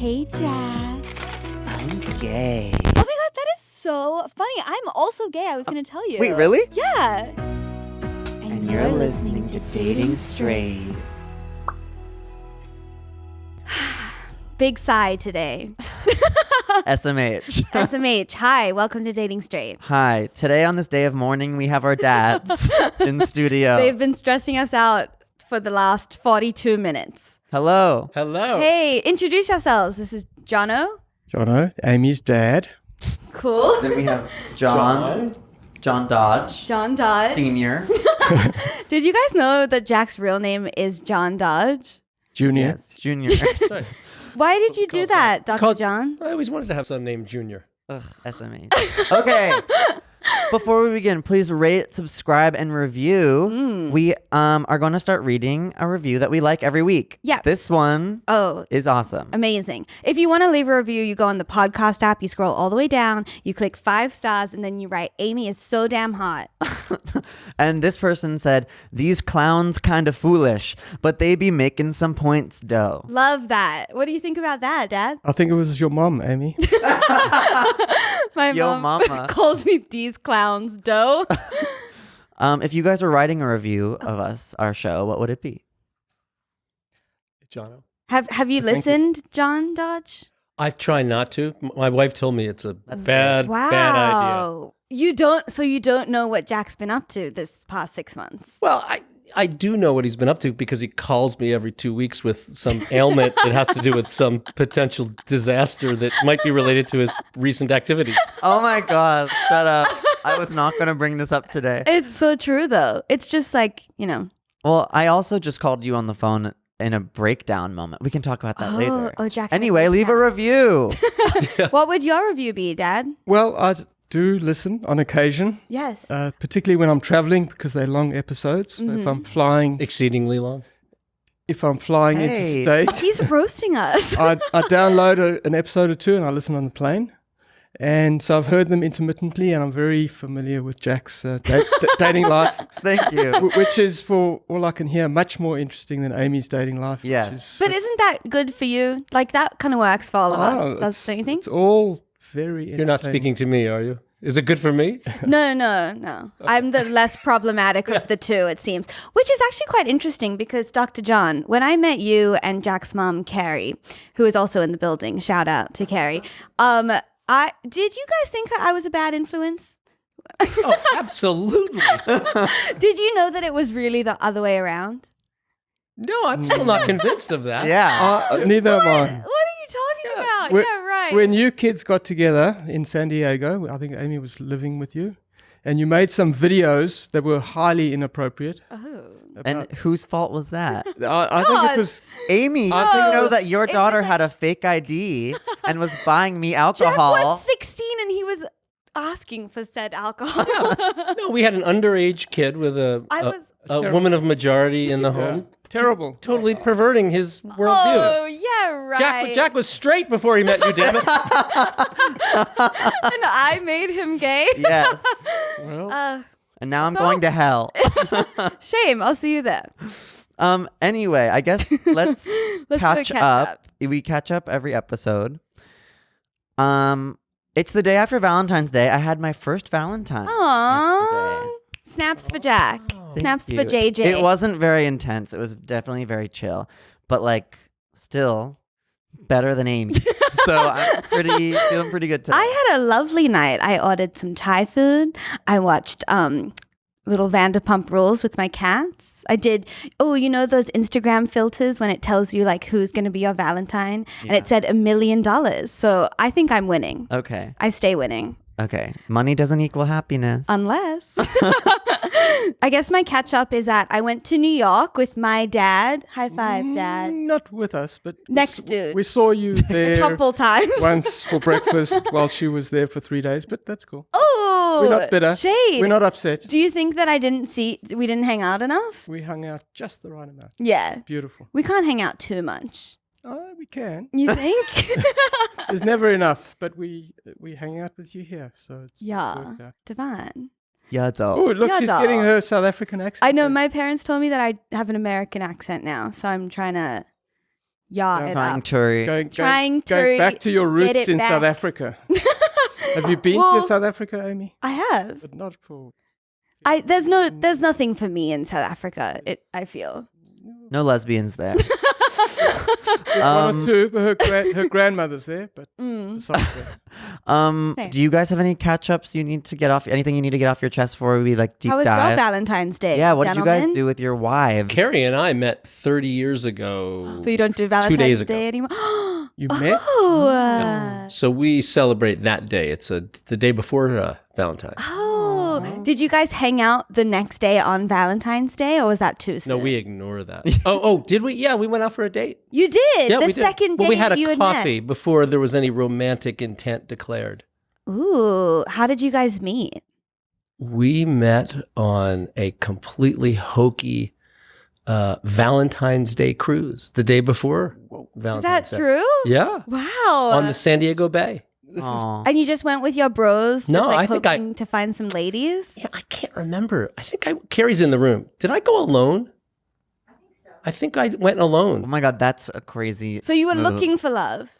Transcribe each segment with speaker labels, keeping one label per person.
Speaker 1: Hey, Jack.
Speaker 2: I'm gay.
Speaker 1: Oh my god, that is so funny. I'm also gay. I was going to tell you.
Speaker 2: Wait, really?
Speaker 1: Yeah.
Speaker 2: And you're listening to Dating Straight.
Speaker 1: Big sigh today.
Speaker 2: SMH.
Speaker 1: SMH. Hi, welcome to Dating Straight.
Speaker 2: Hi. Today on this day of mourning, we have our dads in studio.
Speaker 1: They've been stressing us out for the last 42 minutes.
Speaker 2: Hello.
Speaker 3: Hello.
Speaker 1: Hey, introduce yourselves. This is Jono.
Speaker 4: Jono, Amy's dad.
Speaker 1: Cool.
Speaker 2: Then we have John Dodge.
Speaker 1: John Dodge.
Speaker 2: Senior.
Speaker 1: Did you guys know that Jack's real name is John Dodge?
Speaker 4: Junior.
Speaker 2: Yes, Junior.
Speaker 3: Sorry.
Speaker 1: Why did you do that, Dr. John?
Speaker 3: I always wanted to have a son named Junior.
Speaker 2: Ugh, SMH. Okay. Before we begin, please rate, subscribe, and review. We are going to start reading a review that we like every week.
Speaker 1: Yeah.
Speaker 2: This one is awesome.
Speaker 1: Amazing. If you want to leave a review, you go on the podcast app, you scroll all the way down, you click 5 stars, and then you write, Amy is so damn hot.
Speaker 2: And this person said, these clowns kind of foolish, but they be making some points, dough.
Speaker 1: Love that. What do you think about that, Dad?
Speaker 4: I think it was your mom, Amy.
Speaker 1: My
Speaker 2: Yo,
Speaker 1: mom
Speaker 2: mama.
Speaker 1: calls me these clowns, dough.
Speaker 2: If you guys were writing a review of our show, what would it be?
Speaker 3: Jono.
Speaker 1: Have you listened, John Dodge?
Speaker 3: I try not to. My wife told me it's a bad idea.
Speaker 1: You don't know what Jack's been up to this past 6 months.
Speaker 3: Well, I do know what he's been up to because he calls me every 2 weeks with some ailment that has to do with some potential disaster that might be related to his recent activities.
Speaker 2: Oh my God, shut up. I was not going to bring this up today.
Speaker 1: It's so true, though. It's just like,
Speaker 2: Well, I also just called you on the phone in a breakdown moment. We can talk about that later.
Speaker 1: Oh, Jack.
Speaker 2: Anyway, leave a review.
Speaker 1: What would your review be, Dad?
Speaker 4: Well, I do listen on occasion,
Speaker 1: Yes.
Speaker 4: particularly when I'm traveling because they're long episodes. So if I'm flying,
Speaker 3: Exceedingly long.
Speaker 2: Hey.
Speaker 4: interstate,
Speaker 1: He's roasting us.
Speaker 4: I download an episode or two and I listen on the plane. And so I've heard them intermittently, and I'm very familiar with Jack's dating life,
Speaker 2: Thank you.
Speaker 4: which is, for all I can hear, much more interesting than Amy's dating life.
Speaker 2: Yes.
Speaker 4: Which is,
Speaker 1: But isn't that good for you? Like, that kind of works for all of us, don't you think?
Speaker 4: It's all very
Speaker 3: You're not
Speaker 4: entertaining.
Speaker 3: speaking to me, are you? Is it good for me?
Speaker 1: No. I'm the less problematic of the two, it seems. Which is actually quite interesting because, Dr. John, when I met you and Jack's mom, Carrie, who is also in the building, shout out to Carrie, did you guys think I was a bad influence?
Speaker 3: Oh, absolutely.
Speaker 1: Did you know that it was really the other way around?
Speaker 3: No, I'm still not convinced of that.
Speaker 2: Yeah.
Speaker 4: Neither am I.
Speaker 1: What are you talking about?
Speaker 4: When-
Speaker 1: Yeah, right.
Speaker 4: When you kids got together in San Diego, I think Amy was living with you, and you made some videos that were highly inappropriate.
Speaker 2: And whose fault was that?
Speaker 4: I think it was
Speaker 2: Amy,
Speaker 4: I
Speaker 2: I
Speaker 4: think
Speaker 2: know
Speaker 4: it
Speaker 2: that your daughter had a fake ID and was buying me
Speaker 1: Jack
Speaker 2: alcohol.
Speaker 1: was 16 and he was asking for said alcohol.
Speaker 3: No, we had an underage kid with a woman of majority in the home.
Speaker 4: terrible.
Speaker 3: Totally perverting his worldview.
Speaker 1: Oh, yeah, right.
Speaker 3: Jack was straight before he met you, damn it.
Speaker 1: And I made him gay.
Speaker 2: Yes.
Speaker 4: Well,
Speaker 2: And now I'm going to hell.
Speaker 1: Shame. I'll see you there.
Speaker 2: Anyway, I guess let's catch
Speaker 1: catch
Speaker 2: up.
Speaker 1: up.
Speaker 2: We catch up every episode. It's the day after Valentine's Day. I had my first Valentine.
Speaker 1: Aww.
Speaker 2: yesterday.
Speaker 1: Snaps for Jack. Snaps
Speaker 2: Thank
Speaker 1: for
Speaker 2: you.
Speaker 1: JJ.
Speaker 2: It wasn't very intense. It was definitely very chill, but like still better than Amy. So I'm feeling pretty good today.
Speaker 1: I had a lovely night. I ordered some Thai food. I watched little Vanderpump Rules with my cats. I did, you know those Instagram filters when it tells you like who's going to be your Valentine?
Speaker 2: Yeah.
Speaker 1: And it said $1 million. So I think I'm winning.
Speaker 2: Okay.
Speaker 1: I stay winning.
Speaker 2: Okay. Money doesn't equal happiness.
Speaker 1: Unless. I guess my catch up is that I went to New York with my dad. High five, Dad.
Speaker 4: not with us, but
Speaker 1: Next dude.
Speaker 4: We saw you
Speaker 1: A
Speaker 4: there
Speaker 1: couple times.
Speaker 4: once for breakfast while she was there for 3 days, but that's cool.
Speaker 1: Oh,
Speaker 4: We're not bitter.
Speaker 1: Shade.
Speaker 4: We're not upset.
Speaker 1: Do you think that we didn't hang out enough?
Speaker 4: We hung out just the right amount.
Speaker 1: Yeah.
Speaker 4: Beautiful.
Speaker 1: We can't hang out too much.
Speaker 4: Oh, we can.
Speaker 1: You think?
Speaker 4: There's never enough, but we hang out with you here, so it's
Speaker 1: Yeah.
Speaker 4: worked out.
Speaker 1: Divine.
Speaker 2: Yeah,
Speaker 4: Oh,
Speaker 2: though.
Speaker 4: look,
Speaker 1: Yeah,
Speaker 4: she's
Speaker 1: dog.
Speaker 4: getting her South African accent.
Speaker 1: I know
Speaker 4: there.
Speaker 1: my parents told me that I have an American accent now, so I'm trying to yaw it
Speaker 2: Trying
Speaker 1: up.
Speaker 2: to.
Speaker 1: Trying to
Speaker 4: going back to your
Speaker 1: get
Speaker 4: roots
Speaker 1: it
Speaker 4: in South
Speaker 1: back.
Speaker 4: Africa. Have you been
Speaker 1: Well-
Speaker 4: to South Africa, Amy?
Speaker 1: I have.
Speaker 4: But not for.
Speaker 1: There's nothing for me in South Africa. I feel.
Speaker 2: No lesbians there.
Speaker 4: One or two, but her grandmother's there. But besides that,
Speaker 1: Same.
Speaker 2: Do you guys have any catch-ups you need to get off? Anything you need to get off your chest before we like deep
Speaker 1: How was your
Speaker 2: dive?
Speaker 1: Valentine's Day?
Speaker 2: Yeah, what did you guys
Speaker 1: gentlemen?
Speaker 2: do with your wives?
Speaker 3: Carrie and I met 30 years ago.
Speaker 1: So you don't do Valentine's
Speaker 3: days ago.
Speaker 1: Day anymore?
Speaker 4: you met.
Speaker 1: Oh.
Speaker 3: So we celebrate that day. It's the day before Valentine's.
Speaker 1: Oh. Did you guys hang out the next day on Valentine's Day, or was that too soon?
Speaker 3: No, we ignore that. oh, did we? Yeah, we went out for a date.
Speaker 1: You did.
Speaker 3: Yeah,
Speaker 1: the
Speaker 3: we did.
Speaker 1: second
Speaker 3: Well,
Speaker 1: day
Speaker 3: we had
Speaker 1: you
Speaker 3: a
Speaker 1: had
Speaker 3: coffee before there was any romantic intent declared.
Speaker 1: met. Ooh, how did you guys meet?
Speaker 3: We met on a completely hokey Valentine's Day cruise the day before
Speaker 1: Is
Speaker 3: Valentine's
Speaker 1: that
Speaker 3: Day.
Speaker 1: true?
Speaker 3: Yeah,
Speaker 1: Wow.
Speaker 3: on the San Diego Bay.
Speaker 2: Aw.
Speaker 1: And you just went with your bros, just
Speaker 3: No,
Speaker 1: like
Speaker 3: I think
Speaker 1: hoping to find some ladies?
Speaker 3: Yeah, I can't remember. I think Carrie's in the room. Did I go alone? I think I went
Speaker 2: Oh
Speaker 3: alone.
Speaker 2: my god, that's a crazy.
Speaker 1: So you were
Speaker 2: move.
Speaker 1: looking for love.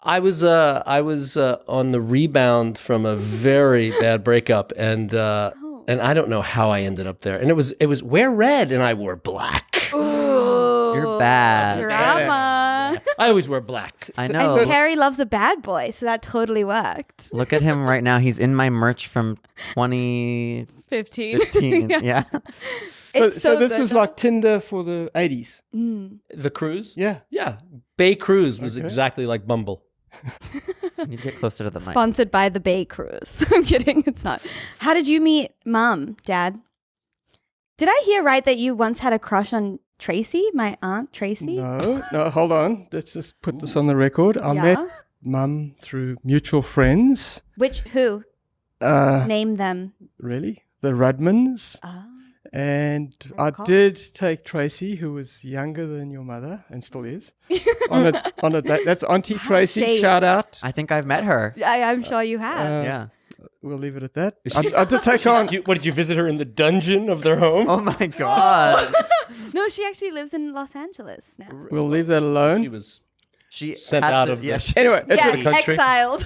Speaker 3: I was on the rebound from a very bad breakup, and I don't know how I ended up there. And it was wear red, and I wore black.
Speaker 1: Ooh.
Speaker 2: You're bad.
Speaker 1: Drama.
Speaker 3: I always wear black.
Speaker 2: I
Speaker 1: And
Speaker 2: know.
Speaker 1: Carrie loves a bad boy, so that totally worked.
Speaker 2: Look at him right now. He's in my merch from 2015.
Speaker 1: 15.
Speaker 2: Yeah.
Speaker 1: It's
Speaker 4: So
Speaker 1: so
Speaker 4: this
Speaker 1: good,
Speaker 4: was
Speaker 1: though.
Speaker 4: like Tinder for the 80s.
Speaker 3: The cruise?
Speaker 4: Yeah.
Speaker 3: Yeah. Bay Cruise was
Speaker 4: Okay.
Speaker 3: exactly like Bumble.
Speaker 2: You need to get closer to the mic.
Speaker 1: Sponsored by the Bay Cruise. I'm kidding. It's not. How did you meet Mom, Dad? Did I hear right that you once had a crush on Tracy, my aunt Tracy?
Speaker 4: No, hold on. Let's just put this on the record. I met Mum through mutual friends.
Speaker 1: Who? Name them.
Speaker 4: Really? The Rudmans.
Speaker 1: Oh.
Speaker 4: And I
Speaker 1: Recall.
Speaker 4: did take Tracy, who was younger than your mother and still is, on a date. That's Auntie Tracy.
Speaker 1: shade.
Speaker 4: Shout out.
Speaker 2: I think I've met her.
Speaker 1: I'm sure you have.
Speaker 2: Yeah.
Speaker 4: We'll leave it at that. I did take on.
Speaker 3: What did you visit her in the dungeon of their home?
Speaker 2: Oh my god.
Speaker 1: No, she actually lives in Los Angeles now.
Speaker 4: We'll leave that alone.
Speaker 3: She was
Speaker 2: She
Speaker 3: Sent
Speaker 2: had
Speaker 3: out
Speaker 2: to-
Speaker 3: of
Speaker 2: yeah,
Speaker 3: the-
Speaker 2: she-
Speaker 4: Anyway,
Speaker 1: Yeah,
Speaker 3: the country.
Speaker 1: exiled.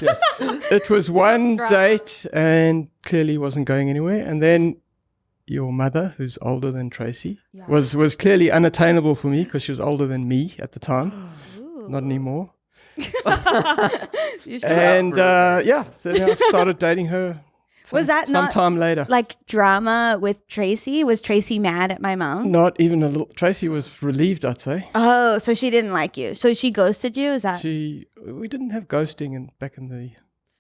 Speaker 4: it was one
Speaker 1: Drama.
Speaker 4: date and clearly wasn't going anywhere. And then your mother, who's older than Tracy, was clearly unattainable for me because she was older than me at the time. Not anymore.
Speaker 1: You should-
Speaker 4: And then I started dating her.
Speaker 1: Was that not
Speaker 4: sometime later?
Speaker 1: like drama with Tracy? Was Tracy mad at my mom?
Speaker 4: Not even a little. Tracy was relieved, I'd say.
Speaker 1: Oh, so she didn't like you. So she ghosted you? Is that?
Speaker 4: We didn't have ghosting back in the.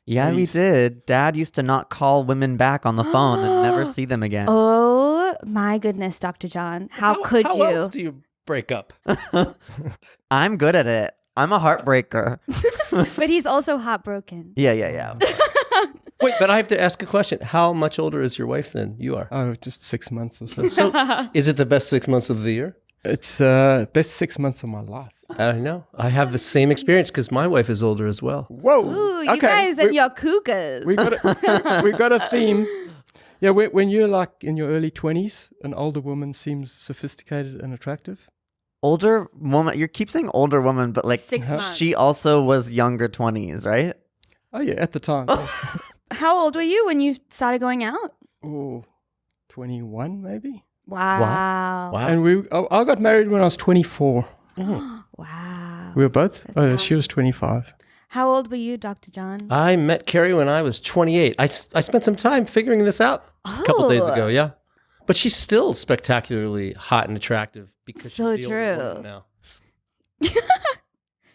Speaker 2: yeah, we
Speaker 4: Please.
Speaker 2: did. Dad used to not call women back on the phone and never see them again.
Speaker 1: Oh my goodness, Dr. John. How could
Speaker 3: how
Speaker 1: you?
Speaker 3: else do you break up?
Speaker 2: I'm good at it. I'm a heartbreaker.
Speaker 1: But he's also heartbroken.
Speaker 2: Yeah.
Speaker 3: Wait, but I have to ask a question. How much older is your wife than you are?
Speaker 4: Oh, just 6 months or so.
Speaker 3: So, is it the best 6 months of the year?
Speaker 4: It's best 6 months of my life.
Speaker 3: I know. I have the same experience because my wife is older as well.
Speaker 4: Whoa!
Speaker 1: Ooh, you guys and your cougars.
Speaker 4: we got a theme. Yeah, when you're like in your early 20s, an older woman seems sophisticated and attractive.
Speaker 2: Older woman. You keep saying older woman, but like
Speaker 1: 6 months.
Speaker 2: she also was younger 20s, right?
Speaker 4: Oh yeah, at the time.
Speaker 1: How old were you when you started going out?
Speaker 4: Oh, 21 maybe.
Speaker 1: Wow.
Speaker 3: Wow.
Speaker 4: And I got married when I was 24.
Speaker 1: Wow.
Speaker 4: We were both.
Speaker 1: young.
Speaker 4: She was 25.
Speaker 1: How old were you, Dr. John?
Speaker 3: I met Carrie when I was 28. I spent some time figuring this out a couple days ago, yeah. But she's still spectacularly hot and attractive because
Speaker 1: So
Speaker 3: she's the older
Speaker 1: true.
Speaker 3: woman now.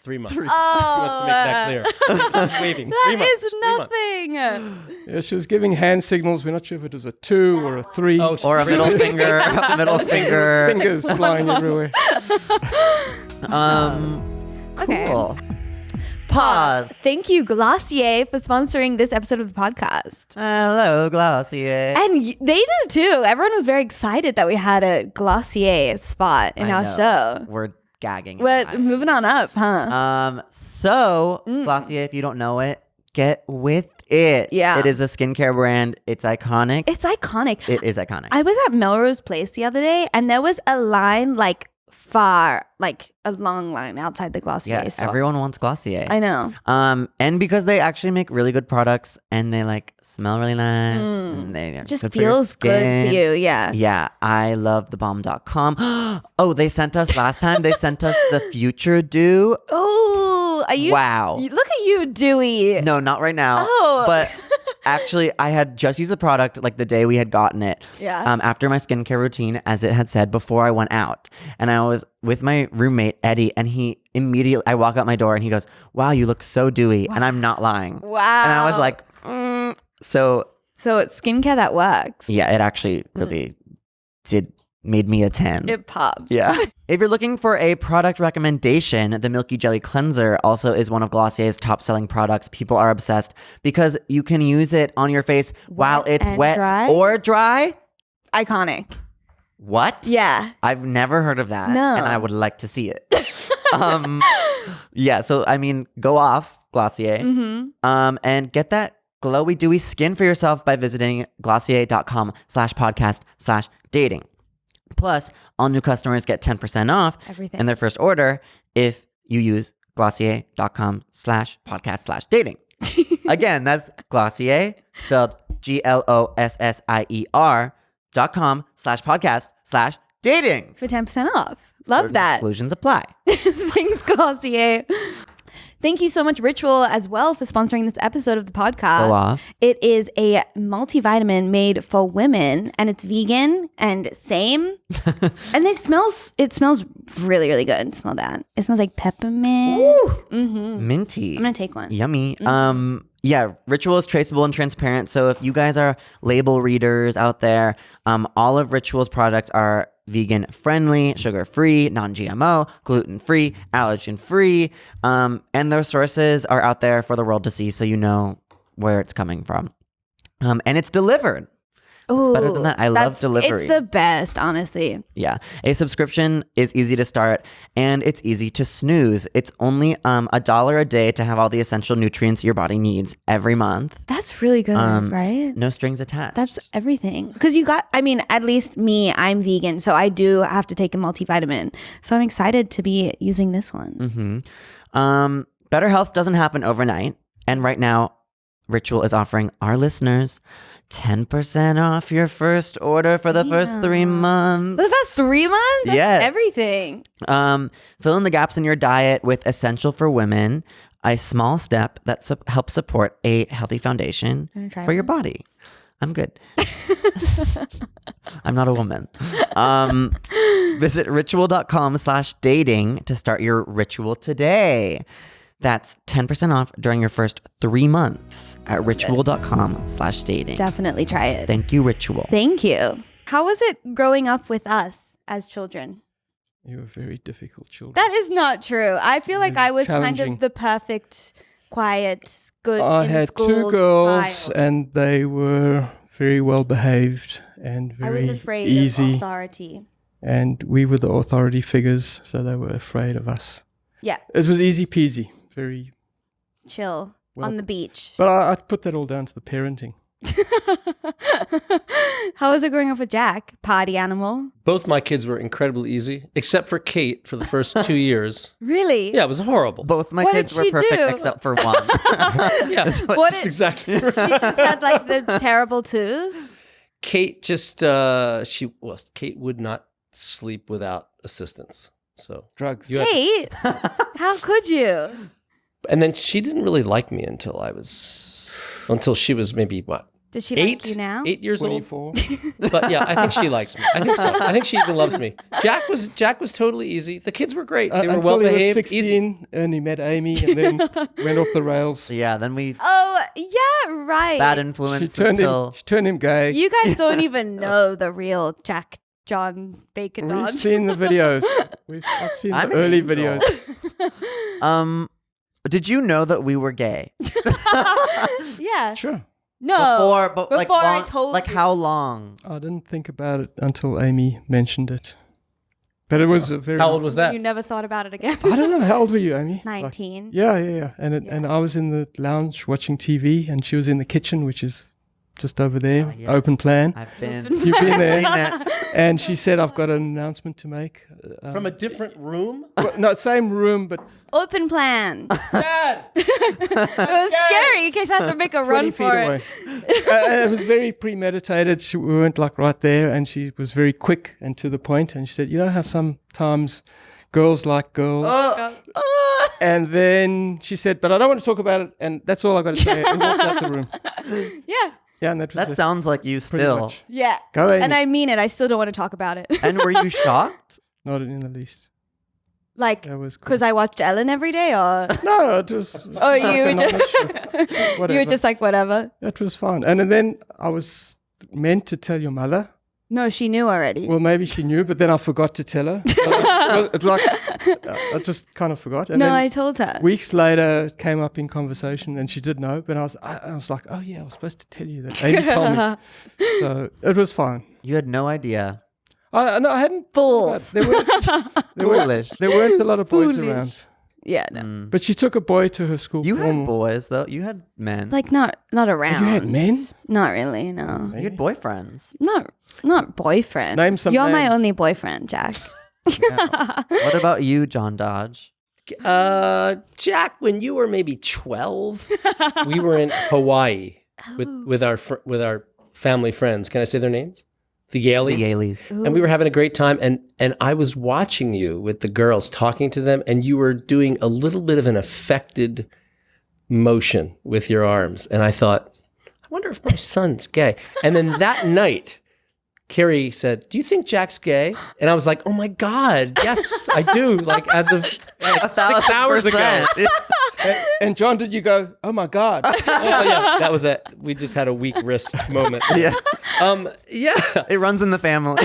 Speaker 3: 3 months.
Speaker 1: Oh,
Speaker 3: He wants to make that clear. He's waving. 3
Speaker 1: that
Speaker 3: months.
Speaker 1: is
Speaker 3: 3 months.
Speaker 1: nothing.
Speaker 4: Yeah, she was giving hand signals. We're not sure if it was a 2 or a 3.
Speaker 3: Oh,
Speaker 2: Or a middle finger. Middle finger.
Speaker 4: Fingers flying everywhere.
Speaker 1: Okay.
Speaker 2: Cool. Pause.
Speaker 1: Thank you, Glossier, for sponsoring this episode of the podcast.
Speaker 2: Hello, Glossier.
Speaker 1: And they did too. Everyone was very excited that we had a Glossier spot in
Speaker 2: I
Speaker 1: our
Speaker 2: know.
Speaker 1: show.
Speaker 2: We're gagging.
Speaker 1: We're
Speaker 2: inside.
Speaker 1: moving on up, huh?
Speaker 2: So Glossier, if you don't know it, get with it.
Speaker 1: Yeah.
Speaker 2: It is a skincare brand. It's iconic.
Speaker 1: It's iconic.
Speaker 2: It is iconic.
Speaker 1: I was at Melrose Place the other day, and there was a line like far, like a long line outside the Glossier
Speaker 2: Yeah,
Speaker 1: store.
Speaker 2: everyone wants Glossier.
Speaker 1: I know.
Speaker 2: And because they actually make really good products and they like smell really nice and they are
Speaker 1: Just
Speaker 2: good for your
Speaker 1: feels good
Speaker 2: skin.
Speaker 1: for you. Yeah.
Speaker 2: Yeah, I love thebomb.com. Oh, they sent us last time. They sent us the Future Dew.
Speaker 1: Oh, are you?
Speaker 2: Wow.
Speaker 1: Look at you, Dewey.
Speaker 2: No, not right now.
Speaker 1: Oh.
Speaker 2: But actually, I had just used the product like the day we had gotten it.
Speaker 1: Yeah.
Speaker 2: After my skincare routine, as it had said before I went out. And I was with my roommate, Eddie, and he immediately, I walk out my door and he goes, wow, you look so dewy. And I'm not lying.
Speaker 1: Wow.
Speaker 2: And I was like, So
Speaker 1: it's skincare that works.
Speaker 2: yeah, it actually really made me a 10.
Speaker 1: It pops.
Speaker 2: Yeah. If you're looking for a product recommendation, the Milky Jelly Cleanser also is one of Glossier's top selling products. People are obsessed because you can use it on your face while it's
Speaker 1: and
Speaker 2: wet
Speaker 1: dry?
Speaker 2: or dry.
Speaker 1: Iconic.
Speaker 2: What?
Speaker 1: Yeah.
Speaker 2: I've never heard of that.
Speaker 1: No.
Speaker 2: And I would like to see it. Yeah. So, I mean, go off Glossier and get that glowy, dewy skin for yourself by visiting glossier.com/podcast/dating. Plus, all new customers get 10% off
Speaker 1: Everything.
Speaker 2: in their first order if you use glossier.com/podcast/dating. Again, that's Glossier, spelled GLOSSIER.com/podcast/dating.
Speaker 1: For 10% off. Love
Speaker 2: Certain
Speaker 1: that.
Speaker 2: exclusions apply.
Speaker 1: Thanks, Glossier. Thank you so much, Ritual, as well, for sponsoring this episode of the podcast.
Speaker 2: Go off.
Speaker 1: It is a multivitamin made for women, and it's vegan and same. And it smells really, really good. Smell that. It smells like peppermint.
Speaker 2: Minty.
Speaker 1: I'm gonna take one.
Speaker 2: Yummy. Yeah, Ritual is traceable and transparent. So if you guys are label readers out there, all of Ritual's products are vegan friendly, sugar free, non-GMO, gluten free, allergen free, and their sources are out there for the world to see, so you know where it's coming from. And it's delivered.
Speaker 1: Ooh,
Speaker 2: better than that. I love delivery.
Speaker 1: It's the best, honestly.
Speaker 2: Yeah. A subscription is easy to start and it's easy to snooze. It's only $1 a day to have all the essential nutrients your body needs every month.
Speaker 1: That's really good, right?
Speaker 2: No strings attached.
Speaker 1: That's everything. Because at least me, I'm vegan, so I do have to take a multivitamin. So I'm excited to be using this one.
Speaker 2: Better health doesn't happen overnight. And right now, Ritual is offering our listeners 10% off your first order for the first 3 months.
Speaker 1: For the first 3 months? That's
Speaker 2: Yes.
Speaker 1: everything.
Speaker 2: Fill in the gaps in your diet with Essential for Women, a small step that helps support a healthy foundation
Speaker 1: Wanna try
Speaker 2: for your
Speaker 1: one?
Speaker 2: body. I'm good. I'm not a woman. Visit ritual.com/dating to start your ritual today. That's 10% off during your first 3 months at ritual.com/dating.
Speaker 1: Definitely try it.
Speaker 2: Thank you, Ritual.
Speaker 1: Thank you. How was it growing up with us as children?
Speaker 4: You were very difficult children.
Speaker 1: That is not true. I feel like I was kind
Speaker 4: challenging.
Speaker 1: of the perfect, quiet, good
Speaker 4: I
Speaker 1: in
Speaker 4: had
Speaker 1: school
Speaker 4: 2 girls
Speaker 1: child.
Speaker 4: and they were very well behaved and
Speaker 1: I
Speaker 4: very
Speaker 1: was afraid
Speaker 4: easy.
Speaker 1: of authority.
Speaker 4: And we were the authority figures, so they were afraid of us.
Speaker 1: Yeah,
Speaker 4: It was easy peasy, very.
Speaker 1: chill
Speaker 4: Well,
Speaker 1: on the beach.
Speaker 4: But I put that all down to the parenting.
Speaker 1: How was it growing up with Jack? Party animal?
Speaker 3: Both my kids were incredibly easy, except for Kate for the first 2 years.
Speaker 1: Really?
Speaker 3: Yeah, it was horrible.
Speaker 2: Both my
Speaker 1: What
Speaker 2: kids
Speaker 1: did
Speaker 2: were
Speaker 1: she
Speaker 2: perfect
Speaker 1: do?
Speaker 2: except for one.
Speaker 3: Yeah,
Speaker 1: What
Speaker 3: that's
Speaker 1: did-
Speaker 3: exactly
Speaker 1: She just had like the terrible twos?
Speaker 3: Kate just Kate would not sleep without assistance. So
Speaker 4: Drugs.
Speaker 3: you had-
Speaker 1: Kate, how could you?
Speaker 3: and then she didn't really like me until she was maybe what?
Speaker 1: Does she
Speaker 3: 8?
Speaker 1: like you now?
Speaker 3: 8 years old.
Speaker 4: 24.
Speaker 3: But yeah, I think she likes me. I think so. I think she even loves me. Jack was totally easy. The kids were great. They were
Speaker 4: Until
Speaker 3: well
Speaker 4: he was
Speaker 3: behaved.
Speaker 4: 16 and he met Amy and then went off the rails.
Speaker 2: Yeah, then we
Speaker 1: Oh, yeah, right.
Speaker 2: bad influence
Speaker 4: She turned
Speaker 2: until
Speaker 4: him gay.
Speaker 1: You guys don't even know the real Jack John Baker Don.
Speaker 4: We've seen the videos. I've seen
Speaker 2: I'm
Speaker 4: the
Speaker 2: an
Speaker 4: early
Speaker 2: angel.
Speaker 4: videos.
Speaker 2: Did you know that we were gay?
Speaker 1: Yeah.
Speaker 4: Sure.
Speaker 1: No.
Speaker 2: Before
Speaker 1: Before I told
Speaker 2: like
Speaker 1: you.
Speaker 2: how long?
Speaker 4: I didn't think about it until Amy mentioned it. But it was a very.
Speaker 3: How old was that?
Speaker 1: You never thought about it again.
Speaker 4: I don't know. How old were you, Amy?
Speaker 1: 19.
Speaker 4: Yeah. And I was in the lounge watching TV and she was in the kitchen, which is just over there,
Speaker 2: yes.
Speaker 4: open plan.
Speaker 2: I've been.
Speaker 4: You've been there.
Speaker 2: Seen it.
Speaker 4: And she said, I've got an announcement to make.
Speaker 3: From a different room?
Speaker 4: Well, not same room, but
Speaker 1: Open plan.
Speaker 3: Dad!
Speaker 1: It was scary in case I had to make a
Speaker 4: 20
Speaker 1: run
Speaker 4: feet
Speaker 1: for
Speaker 4: away.
Speaker 1: it.
Speaker 4: It was very premeditated. We weren't like right there, and she was very quick and to the point. And she said, you know how sometimes girls like girls? And then she said, but I don't want to talk about it, and that's all I got to say. And walked out the room.
Speaker 1: Yeah.
Speaker 4: Yeah, and that was
Speaker 2: That
Speaker 4: it.
Speaker 2: sounds like you
Speaker 4: Pretty
Speaker 2: still.
Speaker 4: much.
Speaker 1: Yeah.
Speaker 4: Go ahead.
Speaker 1: And I mean it. I still don't want to talk about it.
Speaker 2: And were you shocked?
Speaker 4: Not in the least.
Speaker 1: Like,
Speaker 4: That was cool.
Speaker 1: because I watched Ellen every day, or
Speaker 4: No, it was.
Speaker 1: oh, you were
Speaker 4: not
Speaker 1: just
Speaker 4: sure.
Speaker 1: you were
Speaker 4: Whatever.
Speaker 1: just like whatever.
Speaker 4: That was fun. And then I was meant to tell your mother.
Speaker 1: No, she knew already.
Speaker 4: Well, maybe she knew, but then I forgot to tell her. So it was like I just kind of forgot. And
Speaker 1: no,
Speaker 4: then
Speaker 1: I told her.
Speaker 4: weeks later, it came up in conversation, and she did know. But I was like, oh yeah, I was supposed to tell you that. Amy told me. So it was fine.
Speaker 2: You had no idea.
Speaker 4: No, I hadn't.
Speaker 1: Fools.
Speaker 4: There weren't,
Speaker 2: Foolish.
Speaker 4: there weren't a lot of boys
Speaker 1: Foolish.
Speaker 4: around.
Speaker 1: Yeah, no.
Speaker 4: But she took a boy to her school.
Speaker 2: You had
Speaker 4: formal.
Speaker 2: boys though. You had men.
Speaker 1: Like not around.
Speaker 4: had men?
Speaker 1: Not really, no.
Speaker 2: you had boyfriends.
Speaker 1: Not boyfriend.
Speaker 4: Name some
Speaker 1: You're my
Speaker 4: names.
Speaker 1: only boyfriend, Jack.
Speaker 2: What about you, John Dodge?
Speaker 3: Jack, when you were maybe 12, we were in Hawaii with our family friends. Can I say their names? The Yaleys.
Speaker 2: The Yaleys.
Speaker 3: And we were having a great time. And I was watching you with the girls, talking to them, and you were doing a little bit of an affected motion with your arms. And I thought, I wonder if my son's gay. And then that night, Carrie said, do you think Jack's gay? And I was like, oh my God, yes, I do. Like as of 6 hours ago.
Speaker 2: 1,000%.
Speaker 4: And John, did you go? Oh my God!
Speaker 3: Yeah, that was it. We just had a weak wrist moment.
Speaker 2: Yeah.
Speaker 3: Yeah.
Speaker 2: It runs in the family.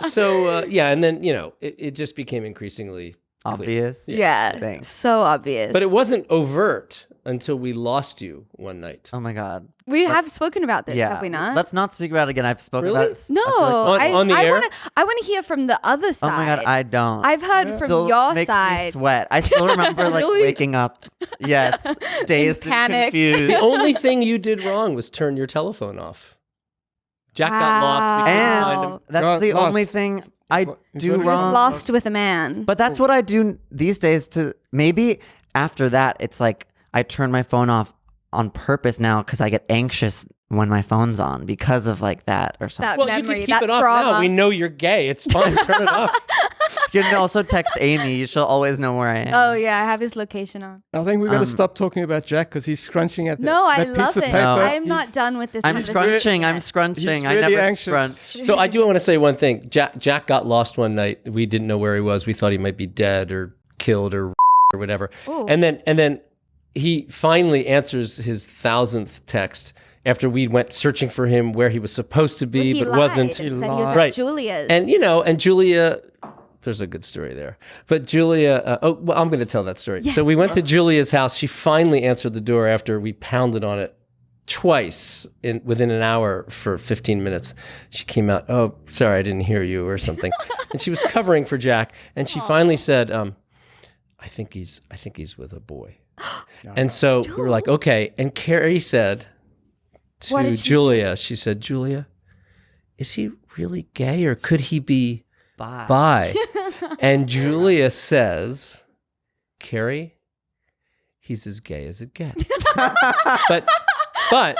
Speaker 3: So yeah, and then it just became increasingly
Speaker 2: Obvious.
Speaker 1: Yeah.
Speaker 2: Thanks.
Speaker 1: So obvious.
Speaker 3: But it wasn't overt until we lost you one night.
Speaker 2: Oh my God.
Speaker 1: we have spoken about this,
Speaker 2: Yeah.
Speaker 1: have we not?
Speaker 2: Let's not speak about it again. I've spoken
Speaker 3: Really?
Speaker 2: about it.
Speaker 1: no,
Speaker 3: on the air?
Speaker 1: I want to hear from the other
Speaker 2: Oh
Speaker 1: side.
Speaker 2: my God, I don't.
Speaker 1: I've heard from
Speaker 2: Still
Speaker 1: your
Speaker 2: makes me
Speaker 1: side.
Speaker 2: sweat. I still remember like
Speaker 3: Really?
Speaker 2: waking up. Yes, dazed and
Speaker 1: panic.
Speaker 2: confused.
Speaker 3: The only thing you did wrong was turn your telephone off. Jack got lost. We couldn't find him.
Speaker 1: Wow.
Speaker 2: That's
Speaker 4: Got
Speaker 2: the
Speaker 4: lost.
Speaker 2: only thing I
Speaker 4: He's
Speaker 2: do
Speaker 4: got
Speaker 1: He was
Speaker 2: wrong.
Speaker 1: lost with a man.
Speaker 2: But that's what I do these days. To maybe after that, it's like I turn my phone off on purpose now because I get anxious when my phone's on because of like that or something.
Speaker 1: That
Speaker 3: Well,
Speaker 1: memory,
Speaker 3: you can keep
Speaker 1: that
Speaker 3: it off
Speaker 1: trauma.
Speaker 3: now. We know you're gay. It's fine. Turn it off.
Speaker 2: You can also text Amy. She'll always know where I am.
Speaker 1: Oh yeah, I have his location on.
Speaker 4: I think we've got to stop talking about Jack because he's scrunching at
Speaker 1: No, I
Speaker 4: that piece
Speaker 1: love
Speaker 4: of
Speaker 1: it.
Speaker 4: paper.
Speaker 1: I am not
Speaker 4: He's-
Speaker 1: done with this.
Speaker 2: I'm
Speaker 1: conversation
Speaker 2: scrunching. I'm
Speaker 1: yet.
Speaker 2: scrunching.
Speaker 4: He's
Speaker 2: I
Speaker 4: really
Speaker 2: never
Speaker 4: anxious.
Speaker 2: scrunch.
Speaker 3: So I do want to say one thing. Jack got lost one night. We didn't know where he was. We thought he might be dead or killed or whatever.
Speaker 1: Ooh.
Speaker 3: And then he finally answers his 1,000th text after we went searching for him where he was supposed to be,
Speaker 1: He
Speaker 3: but
Speaker 1: lied
Speaker 3: wasn't.
Speaker 1: and said he was
Speaker 3: Right.
Speaker 1: at Julia's.
Speaker 3: And and Julia, there's a good story there. But Julia, I'm going to tell that story. So we went to Julia's house. She finally answered the door after we pounded on it twice within an hour for 15 minutes. She came out, oh, sorry, I didn't hear you or something. And she was covering for Jack. And she finally said, I think he's with a boy. And so we were like, okay. And Carrie said
Speaker 1: What
Speaker 3: to
Speaker 1: did she
Speaker 3: Julia, she said, Julia, is he really gay or could he be
Speaker 2: Bye.
Speaker 3: bi? And Julia says, Carrie, he's as gay as it gets. but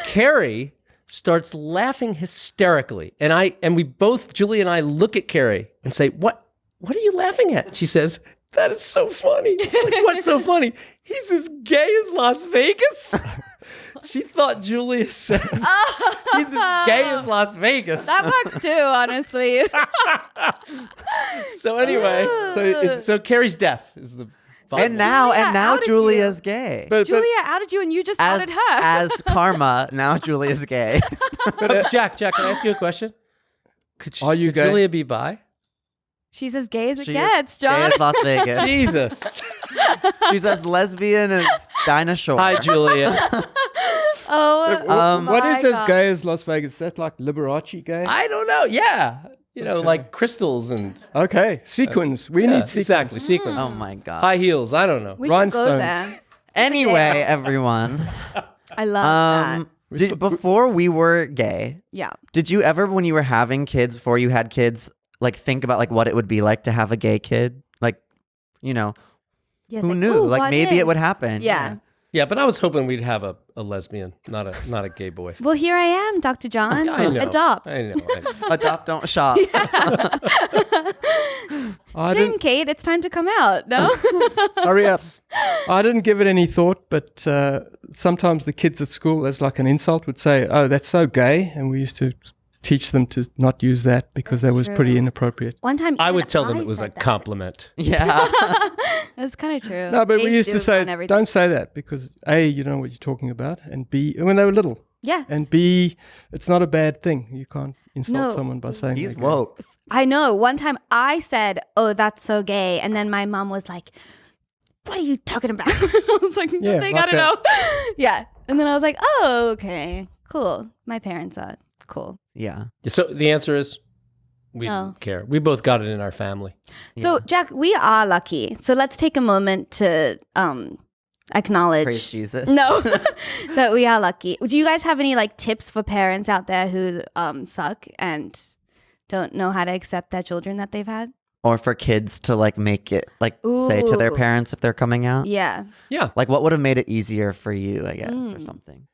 Speaker 3: Carrie starts laughing hysterically. And we both, Julia and I, look at Carrie and say, What are you laughing at? She says, that is so funny. Like, what's so funny? He's as gay as Las Vegas. She thought Julia said he's as gay as Las Vegas.
Speaker 1: that works too, honestly.
Speaker 3: So anyway, so Carrie's deaf is the
Speaker 2: And now
Speaker 1: Julia outed
Speaker 2: Julia's gay.
Speaker 4: But
Speaker 1: Julia outed you, and you just
Speaker 2: as,
Speaker 1: outed her.
Speaker 2: as karma, now Julia's gay.
Speaker 3: Jack, can I ask you a question? Could
Speaker 4: Are you
Speaker 3: could
Speaker 4: gay?
Speaker 3: Julia be bi?
Speaker 1: She's as gay as it
Speaker 2: She is
Speaker 1: gets,
Speaker 2: gay
Speaker 1: John.
Speaker 2: as Las Vegas.
Speaker 3: Jesus.
Speaker 2: She's as lesbian as Dinah Shore.
Speaker 3: Hi, Julia.
Speaker 1: Oh,
Speaker 4: what
Speaker 1: my
Speaker 4: is as
Speaker 1: God.
Speaker 4: gay as Las Vegas? Is that like Liberace gay?
Speaker 3: I don't know. Yeah. Like crystals and
Speaker 4: Okay, sequins. We need sequins.
Speaker 3: exactly sequins.
Speaker 2: Oh my God.
Speaker 3: High heels. I don't know.
Speaker 1: We should go
Speaker 4: Rhinestone.
Speaker 1: there.
Speaker 2: Anyway, everyone.
Speaker 1: I love that.
Speaker 2: Before we were gay,
Speaker 1: Yeah.
Speaker 2: did you ever, when you were having kids, before you had kids, like think about like what it would be like to have a gay kid? Like, you know,
Speaker 1: Yes,
Speaker 2: who
Speaker 1: like,
Speaker 2: knew?
Speaker 1: ooh,
Speaker 2: Like
Speaker 1: what
Speaker 2: maybe
Speaker 1: if?
Speaker 2: it would happen.
Speaker 1: Yeah.
Speaker 3: Yeah, but I was hoping we'd have a lesbian, not a gay boy.
Speaker 1: Well, here I am, Dr. John.
Speaker 3: I know.
Speaker 1: Adopt.
Speaker 3: I know.
Speaker 2: Adopt, don't shop.
Speaker 4: I
Speaker 1: Shame,
Speaker 4: didn't
Speaker 1: Kate. It's time to come out. No?
Speaker 4: hurry up. I didn't give it any thought, but sometimes the kids at school, as like an insult, would say, "Oh, that's so gay," and we used to teach them to not use that because that was pretty
Speaker 1: true.
Speaker 4: inappropriate.
Speaker 1: One time,
Speaker 3: I
Speaker 1: even
Speaker 3: would tell them it was a
Speaker 1: said that.
Speaker 3: compliment.
Speaker 2: Yeah.
Speaker 1: That's kind of true.
Speaker 4: No, but we
Speaker 1: They
Speaker 4: used
Speaker 1: do
Speaker 4: to say,
Speaker 1: run everything.
Speaker 4: don't say that because A, you don't know what you're talking about, and B, when they were little,
Speaker 1: Yeah.
Speaker 4: and B, it's not a bad thing. You can't insult
Speaker 1: No.
Speaker 4: someone by saying
Speaker 2: He's
Speaker 4: they're gay.
Speaker 2: woke.
Speaker 1: I know. One time I said, "Oh, that's so gay," and then my mom was like, "What are you talking about?" I was like,
Speaker 4: Yeah,
Speaker 1: "Nothing.
Speaker 4: like
Speaker 1: I don't know." Yeah, and then I was like, "Oh, okay, cool." My parents are cool.
Speaker 2: Yeah.
Speaker 3: So the answer is, we
Speaker 1: No.
Speaker 3: didn't care. We both got it in our family.
Speaker 1: So, Jack, we are lucky. So let's take a moment to acknowledge.
Speaker 2: Praise Jesus.
Speaker 1: No, that we are lucky. Do you guys have any like tips for parents out there who suck and don't know how to accept their children that they've had?
Speaker 2: Or for kids to like make it like say to their
Speaker 1: Ooh.
Speaker 2: parents if they're coming out.
Speaker 1: Yeah.
Speaker 3: Yeah.
Speaker 2: Like what would have made it easier for you, I guess, or
Speaker 1: Mm.
Speaker 2: something.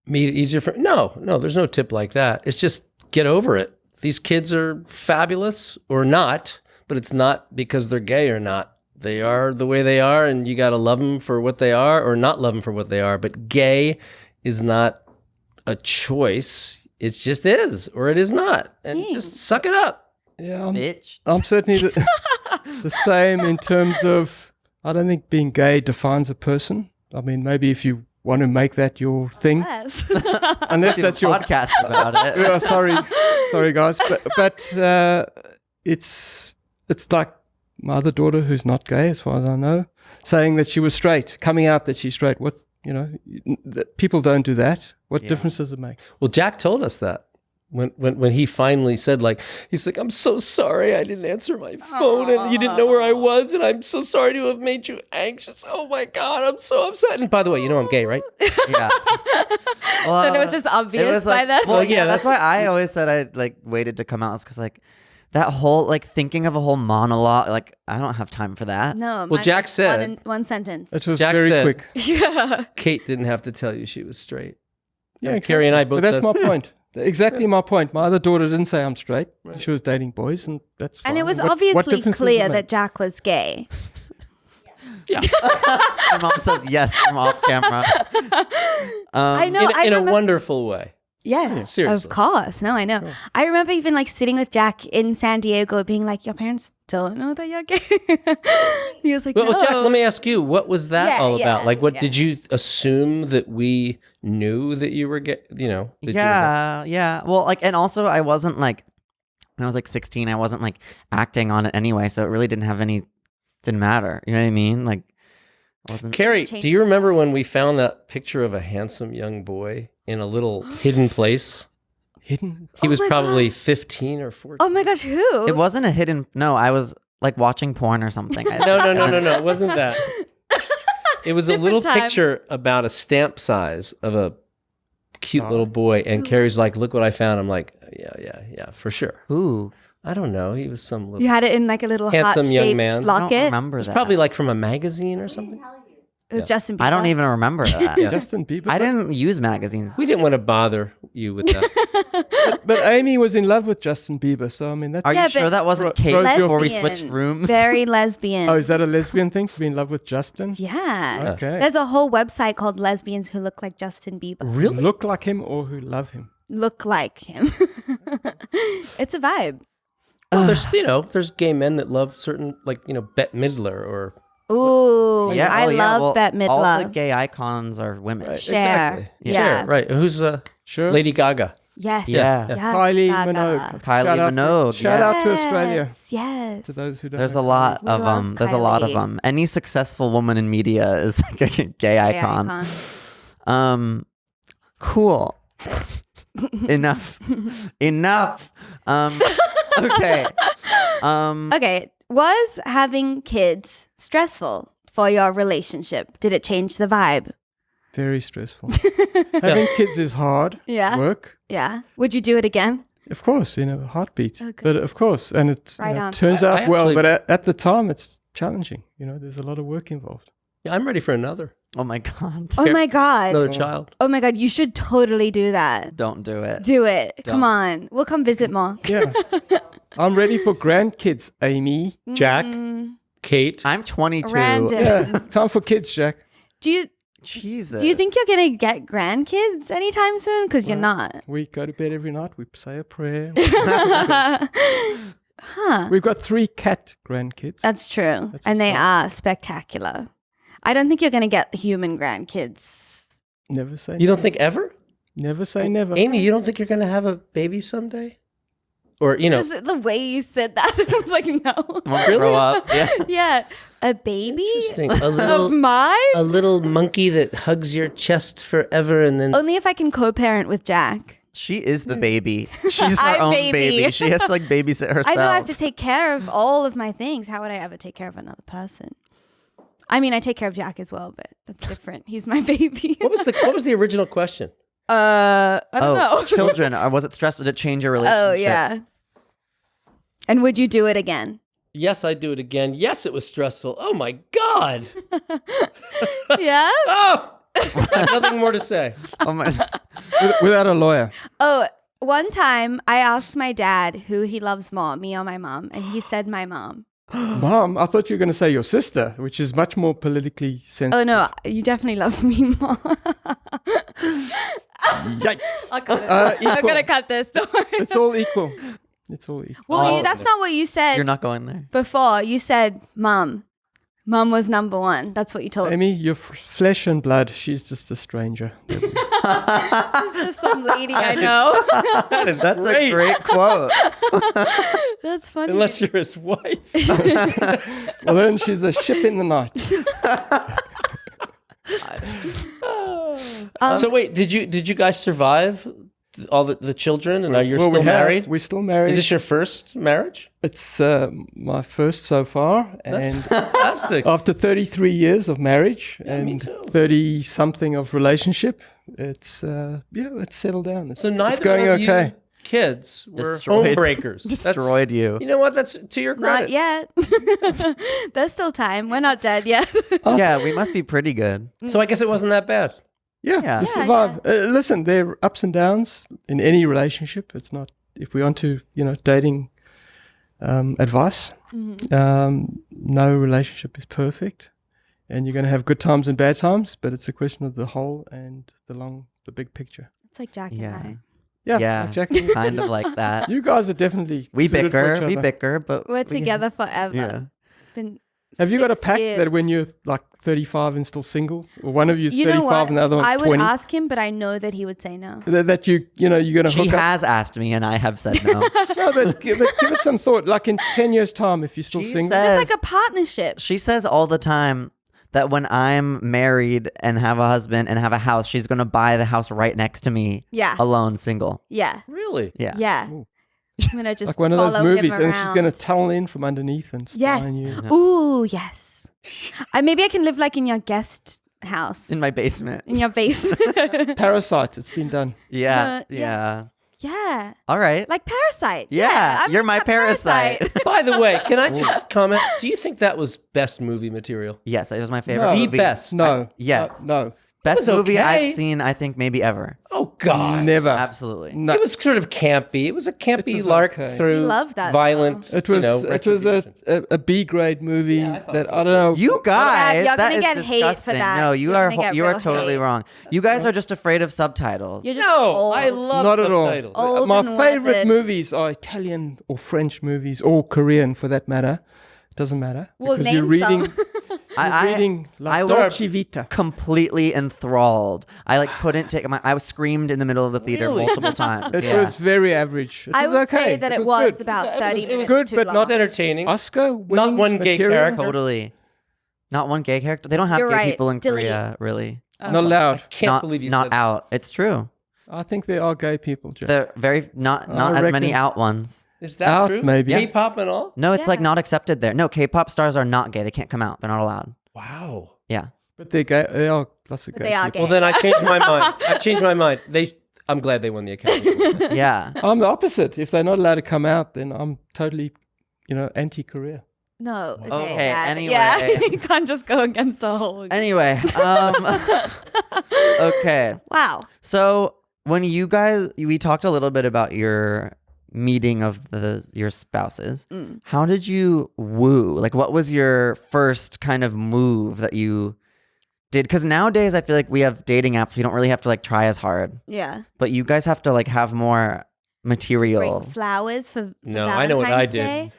Speaker 3: Made it easier for no, there's no tip like that. It's just get over it. These kids are fabulous or not, but it's not because they're gay or not. They are the way they are, and you got to love them for what they are or not love them for what they are. But gay is not a choice. It just is, or it is not. And just suck it up.
Speaker 4: Yeah,
Speaker 2: Bitch.
Speaker 4: I'm certainly the same in terms of, I don't think being gay defines a person. I mean, maybe if you want to make that your thing,
Speaker 1: Yes.
Speaker 4: unless that's your
Speaker 2: podcast about it.
Speaker 4: Yeah, sorry guys, but it's like my other daughter who's not gay as far as I know, saying that she was straight, coming out that she's straight. What, people don't do that. What difference does it make?
Speaker 3: Well, Jack told us that when he finally said, like, he's like, "I'm so sorry I didn't answer my phone and you didn't know where I was, and I'm so sorry to have made you anxious. Oh my God, I'm so upset." And by the way, you know I'm gay, right?
Speaker 2: Yeah.
Speaker 1: Then it was just obvious by then.
Speaker 2: Well,
Speaker 3: yeah,
Speaker 2: that's why I always said I like waited to come out, because like that whole like thinking of a whole monologue, like I don't have time for that.
Speaker 1: No.
Speaker 3: Well,
Speaker 1: mine
Speaker 3: Jack
Speaker 1: was
Speaker 3: said-
Speaker 1: one sentence.
Speaker 4: It was
Speaker 3: Jack
Speaker 4: very
Speaker 3: said-
Speaker 4: quick.
Speaker 1: Yeah.
Speaker 3: Kate didn't have to tell you she was straight.
Speaker 4: Yeah,
Speaker 3: And
Speaker 4: exactly.
Speaker 3: Carrie and I both
Speaker 4: But that's
Speaker 3: said,
Speaker 4: my point. Exactly my point. My other daughter didn't say I'm straight. She was dating boys, and that's fine.
Speaker 1: And it was
Speaker 4: What
Speaker 1: obviously
Speaker 4: difference does it
Speaker 1: clear
Speaker 4: make?
Speaker 1: that Jack was gay.
Speaker 3: yeah.
Speaker 2: My mom says yes from off camera.
Speaker 1: I know.
Speaker 3: In a
Speaker 1: remember-
Speaker 3: wonderful way.
Speaker 1: Yes,
Speaker 3: seriously.
Speaker 1: of course. No, I know. I remember even like sitting with Jack in San Diego, being like, "Your parents don't know that you're gay." He was like,
Speaker 3: Well,
Speaker 1: "No."
Speaker 3: Jack, let me ask you, what was that
Speaker 1: Yeah,
Speaker 3: all about?
Speaker 1: yeah,
Speaker 3: Like, what
Speaker 1: yeah.
Speaker 3: did you assume that we knew that you were gay? You know, that you were gay?
Speaker 2: Yeah. Well, like, and also I wasn't like, when I was like 16, I wasn't like acting on it anyway, so it really didn't matter. You know what I mean? Like, I wasn't.
Speaker 3: Carrie,
Speaker 1: Change
Speaker 3: do you remember when we found that picture of a handsome young boy in a little hidden place?
Speaker 4: hidden.
Speaker 3: He was
Speaker 1: my
Speaker 3: probably
Speaker 1: gosh.
Speaker 3: 15 or 14.
Speaker 1: Oh my gosh, who?
Speaker 2: It wasn't a hidden. No, I was like watching porn or something.
Speaker 3: No, it wasn't that. It was a
Speaker 1: Different
Speaker 3: little
Speaker 1: time.
Speaker 3: picture about a stamp size of a cute little boy, and Carrie's like, "Look what I found." I'm like, yeah, for sure.
Speaker 2: Who?
Speaker 3: I don't know. He was some little.
Speaker 1: You had it in like a little
Speaker 3: Handsome young
Speaker 1: heart-shaped
Speaker 3: man.
Speaker 2: I don't
Speaker 1: locket.
Speaker 2: remember that.
Speaker 3: Probably like from a magazine or something.
Speaker 1: It was Justin Bieber.
Speaker 2: I don't even remember that.
Speaker 4: Justin Bieber.
Speaker 2: I didn't use magazines.
Speaker 3: We didn't want to bother you with that.
Speaker 4: But Amy was in love with Justin Bieber, so I mean that's.
Speaker 2: Are
Speaker 1: Yeah,
Speaker 2: you sure
Speaker 1: but-
Speaker 2: that wasn't Kate
Speaker 4: Lesbian.
Speaker 2: before we switched rooms?
Speaker 1: Very lesbian.
Speaker 4: Oh, is that a lesbian thing to be in love with Justin?
Speaker 1: Yeah.
Speaker 4: Okay.
Speaker 1: There's a whole website called Lesbians Who Look Like Justin Bieber.
Speaker 3: Really?
Speaker 4: Look like him or who love him?
Speaker 1: Look like him. It's a vibe.
Speaker 3: Well, there's gay men that love certain, like, Bette Midler or
Speaker 1: Ooh, I love
Speaker 2: well,
Speaker 1: Bette Midler.
Speaker 2: All the gay icons are women.
Speaker 3: Right.
Speaker 1: Cher.
Speaker 3: Exactly.
Speaker 1: Yeah.
Speaker 3: Cher, right. Who's
Speaker 4: Sure.
Speaker 3: Lady Gaga?
Speaker 1: Yes.
Speaker 2: Yeah.
Speaker 1: Yes,
Speaker 4: Kylie
Speaker 1: Gaga.
Speaker 4: Minogue.
Speaker 2: Kylie
Speaker 4: Shout out-
Speaker 2: Minogue,
Speaker 4: Shout
Speaker 2: yeah.
Speaker 4: out to Australia.
Speaker 1: Yes.
Speaker 4: To those who don't.
Speaker 2: There's a
Speaker 4: know.
Speaker 2: lot
Speaker 1: We
Speaker 2: of
Speaker 1: love
Speaker 2: There's a lot of
Speaker 1: Kylie.
Speaker 2: them. Any successful woman in media is like a gay icon. Cool. Enough. Okay.
Speaker 1: Okay. Was having kids stressful for your relationship? Did it change the vibe?
Speaker 4: Very stressful. Having kids is hard
Speaker 1: Yeah.
Speaker 4: work.
Speaker 1: Yeah. Would you do it again?
Speaker 4: Of course, in a heartbeat.
Speaker 1: Okay.
Speaker 4: But of course, and it
Speaker 1: Right on.
Speaker 4: turns
Speaker 3: I
Speaker 4: out well.
Speaker 3: actually-
Speaker 4: But at the time, it's challenging. There's a lot of work involved.
Speaker 3: Yeah, I'm ready for another
Speaker 2: Oh my God.
Speaker 1: Oh my God.
Speaker 3: another child.
Speaker 1: Oh my God. You should totally do that.
Speaker 2: Don't do it.
Speaker 1: Do it. Come
Speaker 2: Don't.
Speaker 1: on. We'll come visit more.
Speaker 4: Yeah. I'm ready for grandkids, Amy.
Speaker 3: Jack, Kate.
Speaker 2: I'm 22.
Speaker 1: Random.
Speaker 4: Yeah. Time for kids, Jack.
Speaker 1: Do you
Speaker 2: Jesus.
Speaker 1: do you think you're gonna get grandkids anytime soon? Because you're not.
Speaker 4: We go to bed every night. We say a prayer.
Speaker 1: Huh.
Speaker 4: We've got 3 cat grandkids.
Speaker 1: That's true.
Speaker 4: That's a
Speaker 1: And they
Speaker 4: start.
Speaker 1: are spectacular. I don't think you're gonna get human grandkids.
Speaker 4: Never say
Speaker 3: You don't think ever?
Speaker 4: never. Say never.
Speaker 3: Amy, you don't think you're going to have a baby someday? Or, you know,
Speaker 1: Just the way you said that, I was like, no.
Speaker 2: Won't grow up. Yeah.
Speaker 1: Yeah. A baby
Speaker 3: interesting. A
Speaker 1: of
Speaker 3: little,
Speaker 1: mine?
Speaker 3: a little monkey that hugs your chest forever and then.
Speaker 1: Only if I can co-parent with Jack.
Speaker 2: She is the baby. She's her
Speaker 1: I'm
Speaker 2: own
Speaker 1: baby.
Speaker 2: baby. She has to like babysit herself.
Speaker 1: I know I have to take care of all of my things. How would I ever take care of another person? I mean, I take care of Jack as well, but that's different. He's my baby.
Speaker 3: What was the original question?
Speaker 1: I don't know.
Speaker 2: Children. Or was it stressful? Did it change your relationship?
Speaker 1: Oh, yeah. And would you do it again?
Speaker 3: Yes, I'd do it again. Yes, it was stressful. Oh my God.
Speaker 1: Yeah?
Speaker 3: Oh, I have nothing more to say.
Speaker 2: Oh my.
Speaker 4: Without a lawyer.
Speaker 1: Oh, one time I asked my dad who he loves more, me or my mom, and he said my mom.
Speaker 4: Mom, I thought you were going to say your sister, which is much more politically sensitive.
Speaker 1: Oh, no, you definitely love me more.
Speaker 4: Yikes.
Speaker 1: I'll cut it. I'm
Speaker 4: equal.
Speaker 1: going to cut this. Don't worry.
Speaker 4: It's all equal. It's all equal.
Speaker 1: Well, that's not what you said
Speaker 2: You're not going there.
Speaker 1: before. You said mom. Mom was number one. That's what you told me.
Speaker 4: Amy, you're flesh and blood. She's just a stranger.
Speaker 1: She's just some lady I know.
Speaker 3: That is
Speaker 2: That's
Speaker 3: great.
Speaker 2: a great quote.
Speaker 1: That's funny.
Speaker 3: Unless you're his wife.
Speaker 4: Well, then she's a ship in the night.
Speaker 3: So wait, did you guys survive all the children, and are you still married?
Speaker 4: We're still married.
Speaker 3: Is this your first marriage?
Speaker 4: It's my first so far.
Speaker 3: That's
Speaker 4: And
Speaker 3: fantastic.
Speaker 4: after 33 years of marriage
Speaker 3: me
Speaker 4: and
Speaker 3: too.
Speaker 4: 30 something of relationship, it's it's settled down. It's,
Speaker 3: So neither
Speaker 4: it's going
Speaker 3: of
Speaker 4: okay.
Speaker 3: you kids were
Speaker 2: Destroyed.
Speaker 3: home breakers.
Speaker 2: Destroyed you.
Speaker 3: You know what? That's to your
Speaker 1: Not
Speaker 3: credit.
Speaker 1: yet. There's still time. We're not dead yet.
Speaker 2: Yeah, we must be pretty good.
Speaker 3: So I guess it wasn't that bad.
Speaker 4: Yeah,
Speaker 2: Yeah.
Speaker 4: we
Speaker 2: Yeah,
Speaker 4: survive. Listen, there are ups and downs in any relationship. It's not, if we want to, dating advice, no relationship is perfect. And you're going to have good times and bad times, but it's a question of the whole and the big picture.
Speaker 1: It's like Jack
Speaker 2: Yeah.
Speaker 1: and
Speaker 4: Yeah,
Speaker 2: Yeah.
Speaker 4: exactly.
Speaker 2: Kind of like that.
Speaker 4: You guys are definitely
Speaker 2: We
Speaker 4: suited for each
Speaker 2: bicker,
Speaker 4: other.
Speaker 2: but
Speaker 1: We're together forever.
Speaker 2: Yeah.
Speaker 1: It's been
Speaker 4: Have you got a
Speaker 1: 6
Speaker 4: pact
Speaker 1: years.
Speaker 4: that when you're like 35 and still single, or one of you's
Speaker 1: You know
Speaker 4: 35
Speaker 1: what?
Speaker 4: and the other one's
Speaker 1: I would
Speaker 4: 20,
Speaker 1: ask him, but I know that he would say no.
Speaker 4: that you're going to
Speaker 2: She
Speaker 4: hook up?
Speaker 2: has asked me, and I have said no.
Speaker 4: No, but give it some thought. Like in 10 years' time, if you're still
Speaker 2: She
Speaker 4: single.
Speaker 2: says-
Speaker 1: It's like a partnership.
Speaker 2: She says all the time that when I'm married and have a husband and have a house, she's going to buy the house right next to me.
Speaker 1: Yeah.
Speaker 2: Alone, single.
Speaker 1: Yeah.
Speaker 3: Really?
Speaker 2: Yeah.
Speaker 1: Yeah. I'm going to just
Speaker 4: Like one of those
Speaker 1: follow
Speaker 4: movies,
Speaker 1: him
Speaker 4: and she's going to
Speaker 1: around.
Speaker 4: tunnel in from underneath and
Speaker 1: Yes.
Speaker 4: spy on you.
Speaker 1: Ooh, yes. Maybe I can live like in your guest house.
Speaker 2: In my basement.
Speaker 1: In your basement.
Speaker 4: Parasite, it's been done.
Speaker 2: Yeah.
Speaker 1: yeah.
Speaker 2: Yeah.
Speaker 1: Yeah.
Speaker 2: All right.
Speaker 1: Like Parasite.
Speaker 2: Yeah,
Speaker 1: I'm
Speaker 2: you're
Speaker 1: like
Speaker 2: my
Speaker 1: that
Speaker 2: parasite.
Speaker 3: By the way, can I just comment? Do you think that was best movie material?
Speaker 2: Yes, it was my favorite
Speaker 4: No.
Speaker 3: The
Speaker 2: movie.
Speaker 3: best.
Speaker 4: No.
Speaker 2: yes.
Speaker 4: No.
Speaker 2: Best
Speaker 3: was
Speaker 2: movie
Speaker 3: okay.
Speaker 2: I've seen, I think, maybe ever.
Speaker 3: Oh God.
Speaker 4: Never.
Speaker 2: Absolutely.
Speaker 4: No.
Speaker 3: It was sort of campy. It was a campy
Speaker 4: was
Speaker 3: lark
Speaker 4: okay.
Speaker 3: through
Speaker 1: We love that,
Speaker 3: violent.
Speaker 4: It was a B grade movie
Speaker 3: I thought
Speaker 4: that
Speaker 3: so.
Speaker 4: I don't know.
Speaker 2: You guys,
Speaker 1: you're
Speaker 2: that
Speaker 1: gonna
Speaker 2: is
Speaker 1: get hate for
Speaker 2: disgusting.
Speaker 1: that.
Speaker 2: No, you
Speaker 1: You're
Speaker 2: are
Speaker 1: gonna get
Speaker 2: you are
Speaker 1: real
Speaker 2: totally
Speaker 1: hate.
Speaker 2: wrong. You guys are just afraid of subtitles.
Speaker 1: You're just
Speaker 3: No,
Speaker 1: old.
Speaker 3: I love
Speaker 4: Not at all.
Speaker 3: subtitles.
Speaker 1: Old
Speaker 4: My
Speaker 1: and
Speaker 4: favorite
Speaker 1: weathered.
Speaker 4: movies are Italian or French movies, or Korean for that matter. It doesn't matter.
Speaker 1: Well,
Speaker 4: because you're
Speaker 1: name
Speaker 4: reading,
Speaker 1: some.
Speaker 4: reading
Speaker 2: I
Speaker 4: like
Speaker 2: was
Speaker 4: Dolce Vita.
Speaker 2: completely enthralled. I couldn't take my. I screamed in the middle of the theater
Speaker 3: Really?
Speaker 2: multiple times.
Speaker 4: It
Speaker 2: Yeah.
Speaker 4: was very average. It
Speaker 1: I
Speaker 4: was
Speaker 1: would
Speaker 4: okay.
Speaker 1: say that it was
Speaker 4: good.
Speaker 1: about
Speaker 3: It was-
Speaker 1: 30
Speaker 3: it was
Speaker 1: minutes
Speaker 4: good,
Speaker 1: too
Speaker 4: but
Speaker 1: long.
Speaker 3: It was entertaining.
Speaker 4: Oscar winning
Speaker 3: one gay
Speaker 4: material.
Speaker 3: character.
Speaker 2: Totally. Not one gay character. They don't have
Speaker 1: You're
Speaker 2: gay
Speaker 1: right.
Speaker 2: people in
Speaker 1: Delete.
Speaker 2: Korea, really.
Speaker 4: Not allowed.
Speaker 3: Can't
Speaker 2: not
Speaker 3: believe you
Speaker 2: not
Speaker 3: said that.
Speaker 2: out. It's true.
Speaker 4: I think there are gay people, Jack.
Speaker 2: They're very not
Speaker 4: I
Speaker 2: as many
Speaker 4: reckon-
Speaker 2: out ones.
Speaker 3: Is that
Speaker 4: Out,
Speaker 3: true?
Speaker 4: maybe.
Speaker 3: K-pop and all?
Speaker 2: No, it's like
Speaker 1: Yeah.
Speaker 2: not accepted there. No, K-pop stars are not gay. They can't come out. They're not allowed.
Speaker 3: Wow.
Speaker 2: Yeah.
Speaker 4: But they are lots of
Speaker 1: But
Speaker 4: gay
Speaker 1: they are
Speaker 4: people.
Speaker 1: gay.
Speaker 3: Well, then I changed my mind. I changed my mind. I'm glad they won the Academy.
Speaker 2: Yeah.
Speaker 4: I'm the opposite. If they're not allowed to come out, then I'm totally, anti-career.
Speaker 1: No. Okay.
Speaker 2: Okay,
Speaker 1: yeah,
Speaker 2: anyway.
Speaker 1: Yeah. You can't just go against a whole.
Speaker 2: Anyway, okay.
Speaker 1: Wow.
Speaker 2: So when we talked a little bit about your meeting of your spouses. How did you woo? Like, what was your first kind of move that you did? Because nowadays I feel like we have dating apps. We don't really have to like try as hard.
Speaker 1: Yeah.
Speaker 2: But you guys have to like have more material.
Speaker 1: Bring flowers for
Speaker 3: No, I know what I did.
Speaker 1: Day.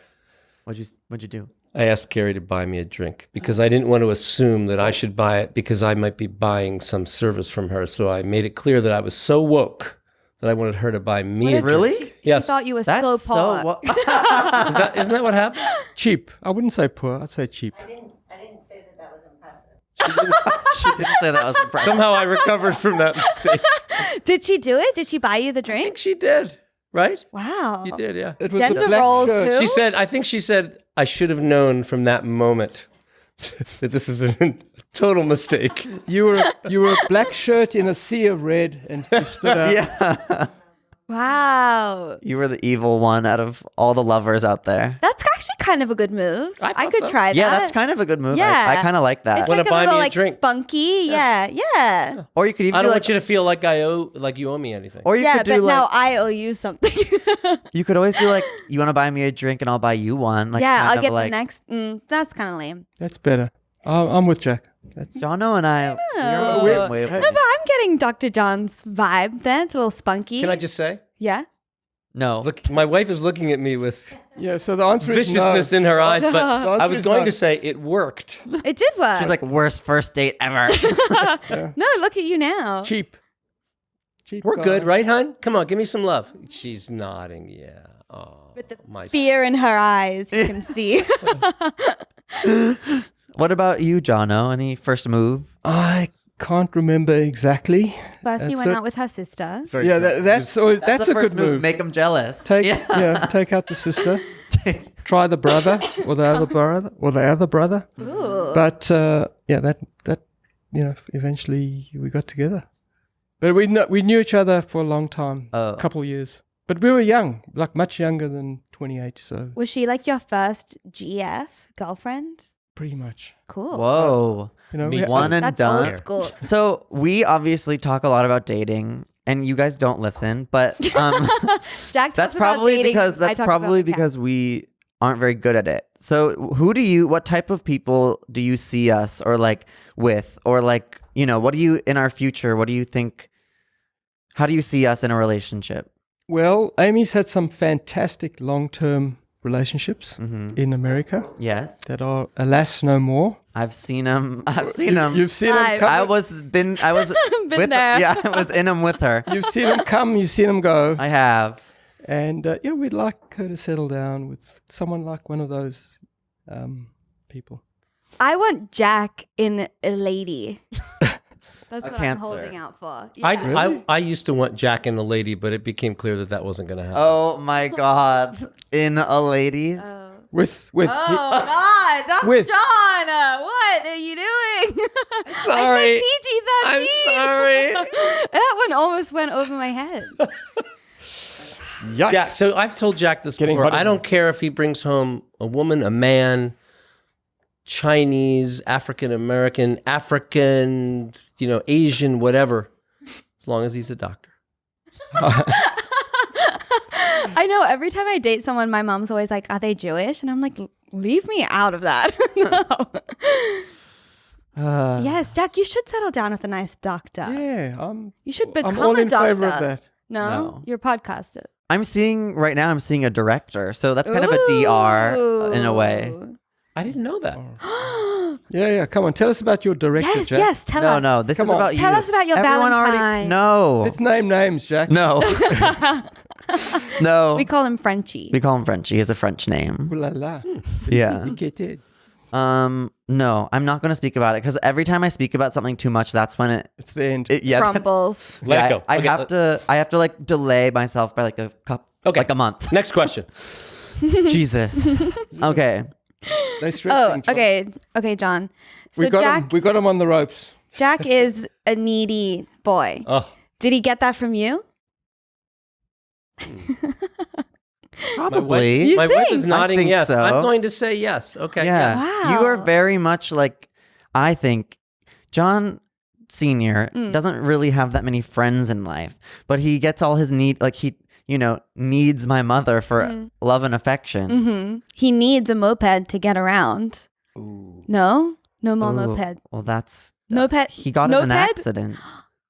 Speaker 2: What'd you do?
Speaker 3: I asked Carrie to buy me a drink because I didn't want to assume that I should buy it because I might be buying some service from her. So I made it clear that I was so woke that I wanted her to buy me a drink.
Speaker 2: Really?
Speaker 3: Yes.
Speaker 1: She thought you were
Speaker 2: That's
Speaker 1: so poor.
Speaker 3: Isn't that what happened?
Speaker 4: Cheap. I wouldn't say poor. I'd say cheap.
Speaker 5: I didn't say that was impressive.
Speaker 2: She didn't say that was impressive.
Speaker 3: Somehow I recovered from that mistake.
Speaker 1: Did she do it? Did she buy you the
Speaker 3: I think
Speaker 1: drink?
Speaker 3: she did, right?
Speaker 1: Wow.
Speaker 3: You did, yeah.
Speaker 4: It was
Speaker 1: Gender
Speaker 4: the black
Speaker 1: roles
Speaker 4: shirt.
Speaker 1: who?
Speaker 3: I think she said, I should have known from that moment that this is a total mistake.
Speaker 4: You were a black shirt in a sea of red, and you stood out.
Speaker 2: Yeah.
Speaker 1: Wow.
Speaker 2: You were the evil one out of all the lovers out there.
Speaker 1: That's actually kind of a good move.
Speaker 3: I
Speaker 1: I
Speaker 3: thought
Speaker 1: could
Speaker 3: so.
Speaker 1: try that.
Speaker 2: Yeah, that's kind of a good move.
Speaker 1: Yeah.
Speaker 2: I kind of like that.
Speaker 1: It's
Speaker 3: Wanna
Speaker 1: like
Speaker 3: buy
Speaker 1: a
Speaker 3: me
Speaker 1: little
Speaker 3: a
Speaker 1: like
Speaker 3: drink?
Speaker 1: spunky. Yeah.
Speaker 2: Or you could even
Speaker 3: I
Speaker 2: do
Speaker 3: don't
Speaker 2: like,
Speaker 3: want you to feel like you owe me anything.
Speaker 2: or you
Speaker 1: Yeah,
Speaker 2: could
Speaker 1: but
Speaker 2: do like,
Speaker 1: now I owe you something.
Speaker 2: you could always do like, you want to buy me a drink and I'll buy you one. Like,
Speaker 1: yeah,
Speaker 2: kind
Speaker 1: I'll
Speaker 2: of
Speaker 1: get
Speaker 2: like,
Speaker 1: the next. That's kind of lame.
Speaker 4: That's better. I'm with Jack. That's
Speaker 2: Jono and I, we're on the
Speaker 4: We're-
Speaker 2: same wavelength.
Speaker 1: No, but I'm getting Dr. John's vibe there. It's a little spunky.
Speaker 3: Can I just say?
Speaker 1: Yeah.
Speaker 2: No.
Speaker 3: Look, my wife is looking at me with
Speaker 4: yeah. So the answer is no.
Speaker 3: viciousness in her eyes, but I
Speaker 4: answer
Speaker 3: was
Speaker 4: is
Speaker 3: going
Speaker 4: no.
Speaker 3: to say it worked.
Speaker 1: It did work.
Speaker 2: She's like, worst first date ever.
Speaker 1: no, look at you now.
Speaker 4: Cheap. Cheap.
Speaker 3: We're
Speaker 4: guy.
Speaker 3: good, right, hon? Come on, give me some love. She's nodding, yeah. Oh,
Speaker 1: With the
Speaker 3: my
Speaker 1: fear in her eyes, you can see.
Speaker 2: What about you, Jono? Any first move?
Speaker 4: I can't remember exactly.
Speaker 1: First, you
Speaker 4: That's
Speaker 1: went
Speaker 4: it.
Speaker 1: out with her sister.
Speaker 4: Yeah, that's always, that's
Speaker 2: the
Speaker 4: a
Speaker 2: first
Speaker 4: good move.
Speaker 2: Make them jealous.
Speaker 4: Take out the sister. Try the brother or the other brother
Speaker 1: Ooh.
Speaker 4: But that eventually we got together. But we knew each other for a long time,
Speaker 2: Oh.
Speaker 4: a couple of years. But we were young, like much younger than 28. So
Speaker 1: Was she like your first GF girlfriend?
Speaker 4: pretty much,
Speaker 1: Cool.
Speaker 2: Whoa.
Speaker 4: we had-
Speaker 2: One and
Speaker 1: That's
Speaker 2: done.
Speaker 1: old school.
Speaker 2: So we obviously talk a lot about dating, and you guys don't listen. But
Speaker 1: Jack
Speaker 2: that's
Speaker 1: talks about
Speaker 2: probably
Speaker 1: dating.
Speaker 2: because
Speaker 1: I talk about
Speaker 2: because we aren't very good at it. So what type of people do you see us or like with, or like, what do you in our future? What do you think? How do you see us in a relationship?
Speaker 4: Well, Amy's had some fantastic long-term relationships
Speaker 2: Mm-hmm.
Speaker 4: in America
Speaker 2: Yes,
Speaker 4: that are, alas, no more.
Speaker 2: I've seen them. I've seen them.
Speaker 4: You've seen them
Speaker 1: I've-
Speaker 4: come.
Speaker 2: I was
Speaker 1: Been
Speaker 2: with
Speaker 1: there.
Speaker 2: Yeah, I was in them with her.
Speaker 4: You've seen them come. You've seen them go.
Speaker 2: I have.
Speaker 4: And we'd like her to settle down with someone like one of those people.
Speaker 1: I want Jack in a lady. That's what I'm
Speaker 2: Cancer.
Speaker 1: holding out for.
Speaker 3: I used to want Jack and a lady, but it became clear that wasn't going to happen.
Speaker 2: Oh my God! In a lady.
Speaker 4: With
Speaker 1: Oh God, Dr.
Speaker 4: With-
Speaker 1: John, what are you doing?
Speaker 2: Sorry.
Speaker 1: I said PG-13.
Speaker 2: I'm sorry.
Speaker 1: That one almost went over my head.
Speaker 4: yikes.
Speaker 3: Jack, so I've told Jack this
Speaker 4: Getting
Speaker 3: before.
Speaker 4: hot
Speaker 3: I
Speaker 4: in
Speaker 3: don't care if he brings home a woman, a man, Chinese, African American, Asian, whatever, as long as he's a doctor.
Speaker 1: I know every time I date someone, my mom's always like, are they Jewish? And I'm like, leave me out of that. No. Yes, Jack, you should settle down with a nice doctor.
Speaker 4: Yeah,
Speaker 1: You should become
Speaker 4: I'm all
Speaker 1: a
Speaker 4: in
Speaker 1: doctor.
Speaker 4: favor of that.
Speaker 1: No? You're a podcaster.
Speaker 2: I'm seeing a director, so that's kind of a DR in a way.
Speaker 1: Ooh.
Speaker 3: I didn't know that.
Speaker 4: Yeah. Come on, tell us about your director,
Speaker 1: Yes,
Speaker 4: Jack.
Speaker 1: yes, tell us.
Speaker 2: No, this
Speaker 4: Come
Speaker 2: is
Speaker 4: on.
Speaker 2: about you.
Speaker 1: Tell us about your
Speaker 2: Everyone
Speaker 1: Valentine.
Speaker 2: already. No,
Speaker 4: Let's name names, Jack.
Speaker 2: no, no.
Speaker 1: We call him Frenchie.
Speaker 2: We call him Frenchie. He has a French name.
Speaker 4: Ooh la la.
Speaker 2: Yeah.
Speaker 4: Get it.
Speaker 2: No, I'm not going to speak about it because every time I speak about something too much, that's when
Speaker 4: It's the end.
Speaker 1: Crumbles.
Speaker 3: Let it go.
Speaker 2: I
Speaker 3: Okay,
Speaker 2: have to like delay myself by like a
Speaker 3: Okay.
Speaker 2: like a month.
Speaker 3: Next question.
Speaker 2: Jesus. Okay.
Speaker 4: They stretching. John.
Speaker 1: Okay, John. So
Speaker 4: We got
Speaker 1: Jack,
Speaker 4: him. We got him on the ropes.
Speaker 1: Jack is a needy boy.
Speaker 3: Oh,
Speaker 1: Did he get that from you?
Speaker 2: Probably.
Speaker 1: You
Speaker 3: my wife
Speaker 1: think?
Speaker 3: is nodding
Speaker 2: I think
Speaker 3: yes.
Speaker 2: so.
Speaker 3: I'm going to say yes. Okay.
Speaker 2: Yeah.
Speaker 1: Wow.
Speaker 2: You are very much like, I think, John Sr. doesn't really have that many friends in life, but he gets all his needs my mother for love and affection.
Speaker 1: Mm-hmm. He needs a moped to get around.
Speaker 3: Ooh.
Speaker 1: No more
Speaker 2: Ooh,
Speaker 1: moped.
Speaker 2: Well, that's...
Speaker 1: Moped.
Speaker 2: He got in an
Speaker 1: Moped?
Speaker 2: accident.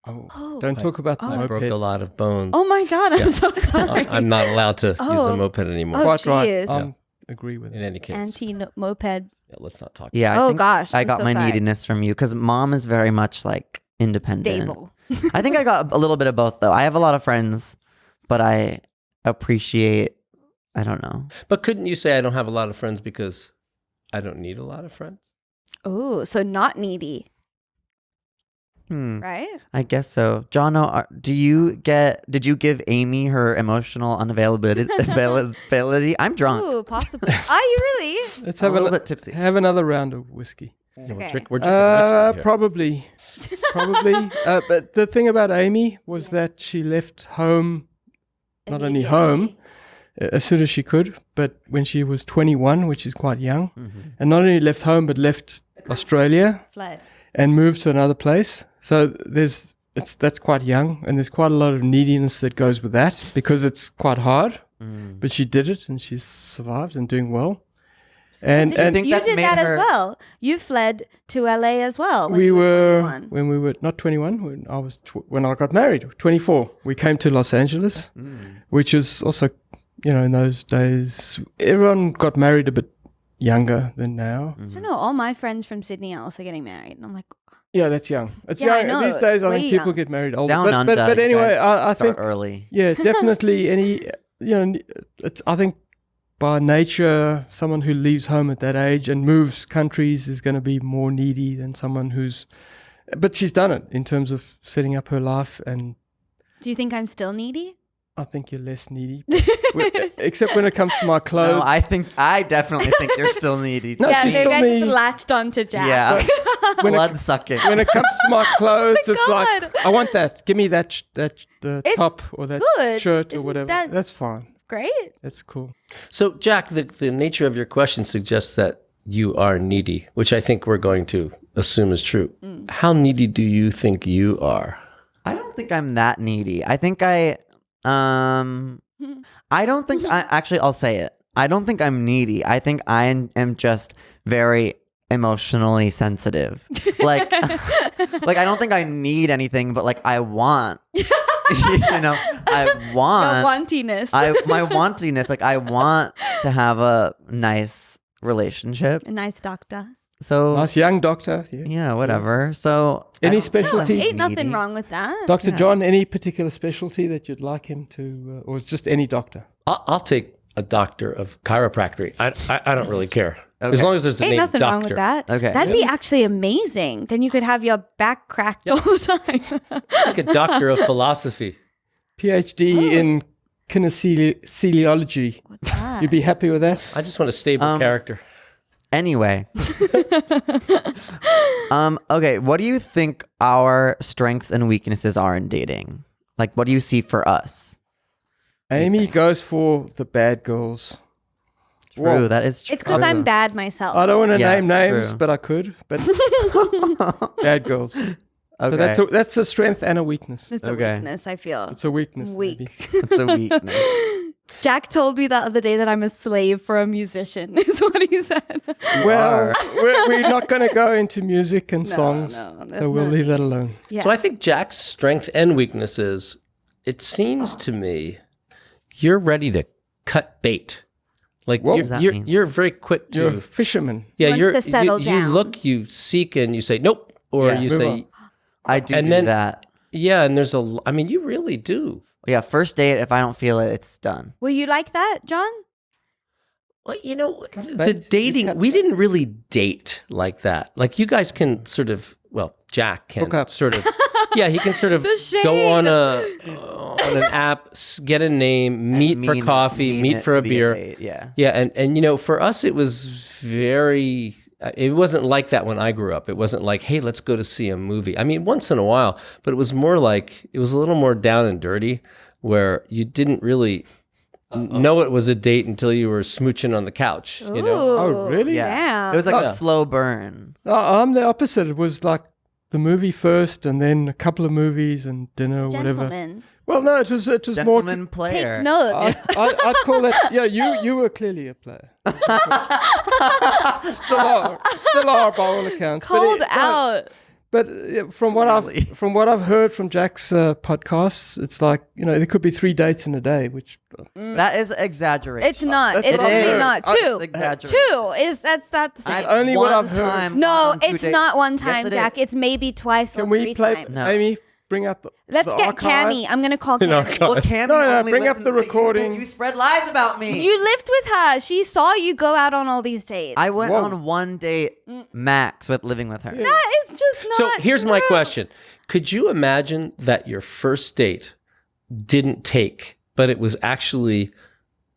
Speaker 4: Oh, don't talk about the
Speaker 3: I broke a
Speaker 4: moped.
Speaker 3: lot of bones.
Speaker 1: Oh my God, I'm so sorry.
Speaker 3: I'm not allowed to use
Speaker 1: Oh.
Speaker 3: a moped anymore.
Speaker 1: Oh,
Speaker 4: Quite right.
Speaker 1: geez.
Speaker 4: Agree with
Speaker 3: In
Speaker 4: it.
Speaker 3: any case,
Speaker 1: Anti-moped.
Speaker 3: yeah, let's not talk.
Speaker 2: Yeah, I
Speaker 1: Oh,
Speaker 2: think
Speaker 1: gosh,
Speaker 2: I
Speaker 1: I'm
Speaker 2: got
Speaker 1: so
Speaker 2: my
Speaker 1: sorry.
Speaker 2: neediness from you because mom is very much like independent.
Speaker 1: Stable.
Speaker 2: I think I got a little bit of both though. I have a lot of friends, but I appreciate, I don't know.
Speaker 3: But couldn't you say I don't have a lot of friends because I don't need a lot of friends?
Speaker 1: Oh, so not needy,
Speaker 2: Hmm.
Speaker 1: right?
Speaker 2: I guess so. Jono, did you give Amy her emotional unavailability? I'm drunk.
Speaker 1: Ooh, possibly. Are you really?
Speaker 4: Let's
Speaker 2: A
Speaker 4: have
Speaker 2: little bit tipsy.
Speaker 4: have another round of whiskey.
Speaker 3: Yeah,
Speaker 1: Okay.
Speaker 3: we're drinking whiskey here.
Speaker 4: Probably. But the thing about Amy was that she left home, not only home, as soon as she could, but when she was 21, which is quite young, and not only left home, but left Australia
Speaker 1: Fled.
Speaker 4: and moved to another place. So that's quite young, and there's quite a lot of neediness that goes with that because it's quite hard. But she did it, and she's survived and doing well. And
Speaker 1: Did
Speaker 2: think
Speaker 1: you
Speaker 2: that's
Speaker 1: did
Speaker 2: made
Speaker 1: that
Speaker 2: her-
Speaker 1: as well. You fled to LA as well. When
Speaker 4: we
Speaker 1: you
Speaker 4: were
Speaker 1: 21.
Speaker 4: when we were not 21 when I got married 24 we came to Los Angeles, which is also, in those days everyone got married a bit younger than now.
Speaker 1: I don't know. All my friends from Sydney are also getting married, and I'm like,
Speaker 4: Yeah, that's young. It's
Speaker 1: Yeah, I
Speaker 4: young
Speaker 1: know,
Speaker 4: these days. I
Speaker 1: way
Speaker 4: think people
Speaker 1: young.
Speaker 4: get married older.
Speaker 2: Down under.
Speaker 4: But
Speaker 2: you
Speaker 4: anyway,
Speaker 2: guys
Speaker 4: I
Speaker 2: start
Speaker 4: think
Speaker 2: early.
Speaker 4: yeah, definitely I think by nature, someone who leaves home at that age and moves countries is going to be more needy than someone but she's done it in terms of setting up her life, and
Speaker 1: do you think I'm still needy?
Speaker 4: I think you're less needy. Except when it comes to my clothes.
Speaker 2: No, I definitely think you're still needy.
Speaker 4: No,
Speaker 1: Yeah,
Speaker 4: she's
Speaker 1: maybe
Speaker 4: still
Speaker 1: I
Speaker 4: needy.
Speaker 1: just latched onto Jack.
Speaker 2: Yeah.
Speaker 4: When it-
Speaker 2: Blood sucking.
Speaker 4: when it comes to my clothes, it's
Speaker 1: God.
Speaker 4: like, I want that. Give me that the
Speaker 1: It's
Speaker 4: top or that
Speaker 1: good.
Speaker 4: shirt or
Speaker 1: Isn't
Speaker 4: whatever.
Speaker 1: that-
Speaker 4: That's fine.
Speaker 1: Great.
Speaker 4: That's cool.
Speaker 3: So, Jack, the nature of your question suggests that you are needy, which I think we're going to assume is true. How needy do you think you are?
Speaker 2: I don't think I'm that needy. I think I don't think actually I'll say it. I don't think I'm needy. I think I am just very emotionally sensitive. Like like I don't think I need anything, but like I want. I want
Speaker 1: Your wantiness.
Speaker 2: my wantiness, like I want to have a nice relationship.
Speaker 1: A nice doctor.
Speaker 2: So
Speaker 4: Nice young doctor. Yeah.
Speaker 2: yeah, whatever. So I
Speaker 4: Any
Speaker 2: don't-
Speaker 4: specialty?
Speaker 1: Ain't nothing
Speaker 2: needy.
Speaker 1: wrong with that.
Speaker 4: Dr. John, any particular specialty that you'd like him to, or it's just any doctor?
Speaker 3: I'll take a doctor of chiropractic. I don't really care. As
Speaker 2: Okay.
Speaker 3: long as there's a
Speaker 1: Ain't
Speaker 3: name
Speaker 1: nothing
Speaker 3: doctor.
Speaker 1: wrong with that.
Speaker 2: Okay.
Speaker 1: That'd be actually amazing. Then you could have your back cracked all the time.
Speaker 3: Like a doctor of philosophy.
Speaker 4: PhD in kinesiology.
Speaker 1: What's that?
Speaker 4: You'd be happy with that?
Speaker 3: I just want a stable character.
Speaker 2: Anyway. Okay, what do you think our strengths and weaknesses are in dating? Like what do you see for us?
Speaker 4: Amy goes for the bad girls.
Speaker 2: True,
Speaker 4: Whoa.
Speaker 2: that is true.
Speaker 1: It's because I'm bad myself.
Speaker 4: I don't want to
Speaker 2: Yeah,
Speaker 4: name names,
Speaker 2: true.
Speaker 4: but I could. But bad girls. So
Speaker 2: Okay.
Speaker 4: that's a strength and a weakness.
Speaker 1: It's a
Speaker 2: Okay.
Speaker 1: weakness, I feel.
Speaker 4: It's a weakness.
Speaker 1: Weak.
Speaker 4: Maybe.
Speaker 2: That's a weakness.
Speaker 1: Jack told me the other day that I'm a slave for a musician, is what he said.
Speaker 4: Well, we're not going to go into music and songs,
Speaker 1: no, that's
Speaker 4: so we'll
Speaker 1: not
Speaker 4: leave that alone.
Speaker 1: Yeah.
Speaker 3: So I think Jack's strength and weakness is, it seems to me, you're ready to cut bait. Like
Speaker 4: What
Speaker 2: does that
Speaker 3: you're
Speaker 2: mean?
Speaker 3: you're very quick to
Speaker 4: You're a fisherman.
Speaker 3: yeah
Speaker 1: Want
Speaker 3: you're
Speaker 1: to settle
Speaker 3: you
Speaker 1: down.
Speaker 3: look, you seek, and you say nope, or
Speaker 2: Yeah.
Speaker 3: you
Speaker 4: Move
Speaker 3: say
Speaker 4: on.
Speaker 2: I do
Speaker 3: And
Speaker 2: do
Speaker 3: then-
Speaker 2: that.
Speaker 3: yeah, and there's I mean you really do.
Speaker 2: Yeah, first date, if I don't feel it, it's done.
Speaker 1: Will you like that, John?
Speaker 3: Well, the
Speaker 4: Babe,
Speaker 3: dating, we didn't really date like that. Like you guys can sort of, well, Jack can
Speaker 4: Hook up.
Speaker 3: sort of, yeah, he can sort of
Speaker 1: The
Speaker 3: go on
Speaker 1: shade.
Speaker 3: on an app, get a name, meet for coffee, meet for a beer.
Speaker 2: Yeah.
Speaker 3: Yeah, and for us, it was very. It wasn't like that when I grew up. It wasn't like, hey, let's go to see a movie. I mean, once in a while, but it was more like it was a little more down and dirty, where you didn't really know it was a date until you were smooching on the couch. You know,
Speaker 4: Oh, really?
Speaker 2: Yeah.
Speaker 1: Damn.
Speaker 2: It was like
Speaker 3: Yeah.
Speaker 2: a slow burn.
Speaker 4: I'm the opposite. It was like the movie first, and then a couple of movies and dinner or whatever.
Speaker 1: Gentlemen.
Speaker 4: Well, no, it was more.
Speaker 2: Gentleman player.
Speaker 1: Take notes.
Speaker 4: I'd call it. Yeah, you were clearly a player. still are by all accounts.
Speaker 1: Called
Speaker 4: no,
Speaker 1: out.
Speaker 4: But from what I've heard from Jack's podcasts, it's like there could be 3 dates in a day, which
Speaker 2: That is exaggeration.
Speaker 1: It's not.
Speaker 4: That's
Speaker 1: It's
Speaker 4: what I've
Speaker 1: really
Speaker 4: heard.
Speaker 1: not.
Speaker 2: That's
Speaker 1: Two.
Speaker 2: exaggeration.
Speaker 1: Two is that's the same.
Speaker 4: only what I've heard.
Speaker 1: No,
Speaker 2: on 2
Speaker 1: it's
Speaker 2: dates.
Speaker 1: not one
Speaker 2: Yes,
Speaker 1: time,
Speaker 2: it is.
Speaker 1: Jack. It's maybe twice or
Speaker 4: Can
Speaker 1: 3
Speaker 4: we play?
Speaker 1: times.
Speaker 2: No.
Speaker 4: Amy, bring out the.
Speaker 1: Let's
Speaker 4: the
Speaker 1: get
Speaker 4: archive.
Speaker 1: Cammy. I'm gonna call Cammy.
Speaker 2: Well, Cammy
Speaker 4: No,
Speaker 2: only
Speaker 4: bring up
Speaker 2: listens
Speaker 4: the
Speaker 2: to you
Speaker 4: recording.
Speaker 2: 'cause You spread lies about me.
Speaker 1: You lived with her. She saw you go out on all these dates.
Speaker 2: I went
Speaker 4: Whoa.
Speaker 2: on 1 date max with living with her.
Speaker 1: That is just not.
Speaker 3: so here's my
Speaker 1: true.
Speaker 3: question: could you imagine that your first date didn't take, but it was actually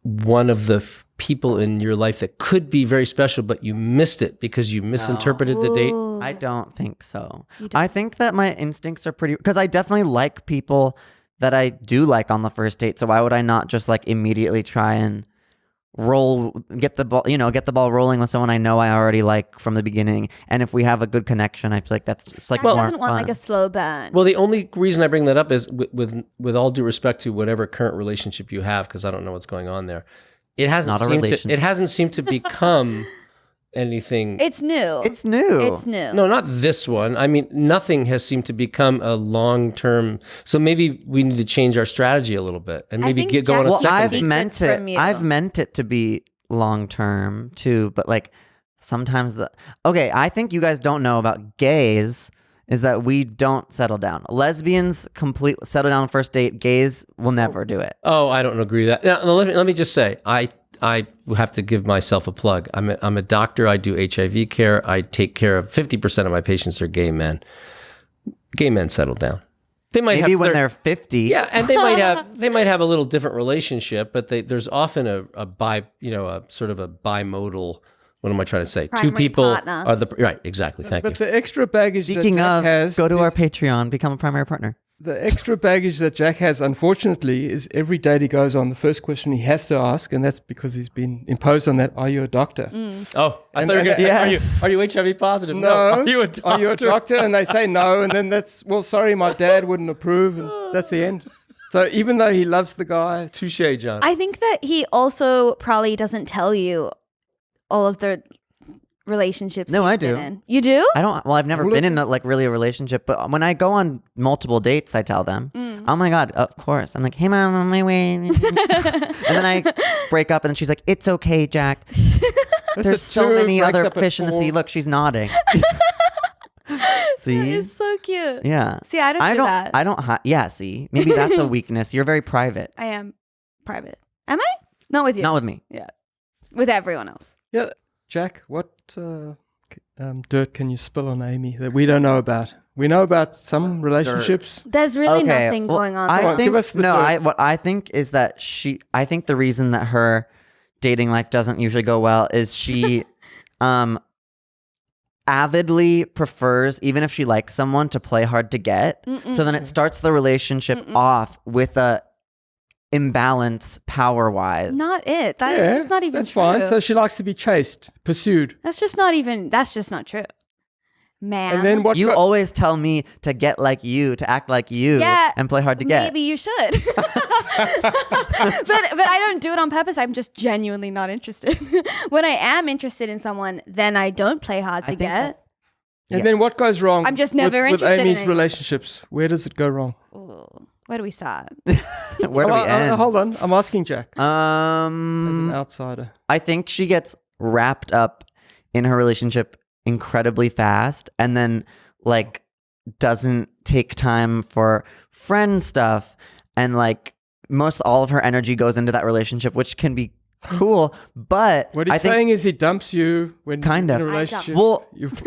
Speaker 3: one of the people in your life that could be very special, but you missed it because you misinterpreted the date?
Speaker 1: Ooh.
Speaker 2: I don't think so.
Speaker 1: don't?
Speaker 2: I think that my instincts are pretty because I definitely like people that I do like on the first date. So why would I not just like immediately try and get the ball rolling with someone I know I already like from the beginning? And if we have a good connection, I feel like that's just like
Speaker 1: Jack
Speaker 2: more
Speaker 1: doesn't want
Speaker 2: fun.
Speaker 1: like a slow burn.
Speaker 3: Well, the only reason I bring that up is with all due respect to whatever current relationship you have, because I don't know what's going on there. It hasn't
Speaker 2: Not a
Speaker 3: seemed to.
Speaker 2: relationship.
Speaker 3: It hasn't seemed to become anything.
Speaker 1: it's new.
Speaker 2: It's new.
Speaker 1: It's new.
Speaker 3: No, not this one. I mean, nothing has seemed to become a long-term. So maybe we need to change our strategy a little bit and maybe
Speaker 1: think
Speaker 3: go on a
Speaker 1: Jack-
Speaker 3: second
Speaker 2: I've
Speaker 3: date.
Speaker 2: meant
Speaker 1: Secrets
Speaker 2: it.
Speaker 1: from you.
Speaker 2: I've meant it to be long term too, but like sometimes I think you guys don't know about gays is that we don't settle down. Lesbians completely settle down on first date. Gays will never do it.
Speaker 3: Oh, I don't agree with that. Now, let me just say, I have to give myself a plug. I'm a doctor. I do HIV care. I take care of 50% of my patients are gay men. Gay men settle down. They might
Speaker 2: Maybe
Speaker 3: have
Speaker 2: when
Speaker 3: their-
Speaker 2: they're 50.
Speaker 3: Yeah, and they might have a little different relationship, but there's often a sort of a bimodal. What am I trying to say?
Speaker 1: Primary
Speaker 3: Two people
Speaker 1: partner.
Speaker 3: are the right. Exactly. Thank you.
Speaker 4: But the extra baggage
Speaker 2: Speaking
Speaker 4: that Jack
Speaker 2: of,
Speaker 4: has,
Speaker 2: go to our
Speaker 4: is-
Speaker 2: Patreon, become a primary partner.
Speaker 4: The extra baggage that Jack has, unfortunately, is every date he goes on, the first question he has to ask, and that's because he's been imposed on that: are you a doctor?
Speaker 3: Oh, I
Speaker 4: And-
Speaker 3: thought you were going to say,
Speaker 2: yes.
Speaker 3: are you HIV positive?
Speaker 4: No.
Speaker 3: Are you a doctor?
Speaker 4: Are you a doctor? And they say no, and then that's sorry, my dad wouldn't approve, and that's the end. So even though he loves the guy,
Speaker 3: Touche, John.
Speaker 1: I think that he also probably doesn't tell you all of the relationships.
Speaker 2: No,
Speaker 1: he's
Speaker 2: I do.
Speaker 1: been in. You do?
Speaker 2: I've never been in really a relationship, but when I go on multiple dates, I tell them, oh my God, of course. I'm like, hey mom, I'm on my way. And then I break up and then she's like, it's okay, Jack. There's so
Speaker 4: two,
Speaker 2: many
Speaker 4: breaks
Speaker 2: other
Speaker 4: up at
Speaker 2: fish in the
Speaker 4: 4.
Speaker 2: sea. Look, she's nodding. See?
Speaker 1: It's so cute.
Speaker 2: Yeah.
Speaker 1: See, I don't do that.
Speaker 2: I don't. Yeah. See, maybe that's a weakness. You're very private.
Speaker 1: I am private. Am I? Not with you.
Speaker 2: Not with me.
Speaker 1: Yeah. With everyone else.
Speaker 4: yeah, Jack, what dirt can you spill on Amy that we don't know about? We know about some relationships.
Speaker 1: There's really
Speaker 2: Okay,
Speaker 1: nothing
Speaker 2: well,
Speaker 1: going on.
Speaker 2: I
Speaker 1: there.
Speaker 4: on,
Speaker 2: think
Speaker 4: give us the dirt.
Speaker 2: what I think is that I think the reason that her dating life doesn't usually go well is she avidly prefers, even if she likes someone, to play hard to get. So then it starts the relationship off with a imbalance power wise.
Speaker 1: Not it. That's just not even
Speaker 4: that's
Speaker 1: true.
Speaker 4: fine. So she likes to be chased, pursued.
Speaker 1: That's just not true. Man.
Speaker 4: And then what?
Speaker 2: You always tell me to get like you, to act like you,
Speaker 1: Yeah,
Speaker 2: and play hard to get.
Speaker 1: Maybe you should. but I don't do it on purpose. I'm just genuinely not interested. When I am interested in someone, then I don't play hard to
Speaker 2: think
Speaker 1: get.
Speaker 4: And then what goes wrong?
Speaker 1: I'm just never
Speaker 4: with
Speaker 1: interested in
Speaker 4: Amy's
Speaker 1: anyone.
Speaker 4: relationships. Where does it go wrong?
Speaker 1: Ooh, where do we start?
Speaker 2: Where do we end?
Speaker 4: Hold on, I'm asking Jack as an
Speaker 2: Um,
Speaker 4: outsider.
Speaker 2: I think she gets wrapped up in her relationship incredibly fast and then like doesn't take time for friend stuff and like most all of her energy goes into that relationship, which can be cool. But
Speaker 4: What he's
Speaker 2: I think
Speaker 4: saying is he dumps you when
Speaker 2: Kind
Speaker 4: you're
Speaker 2: of.
Speaker 4: in a relationship.
Speaker 2: Well-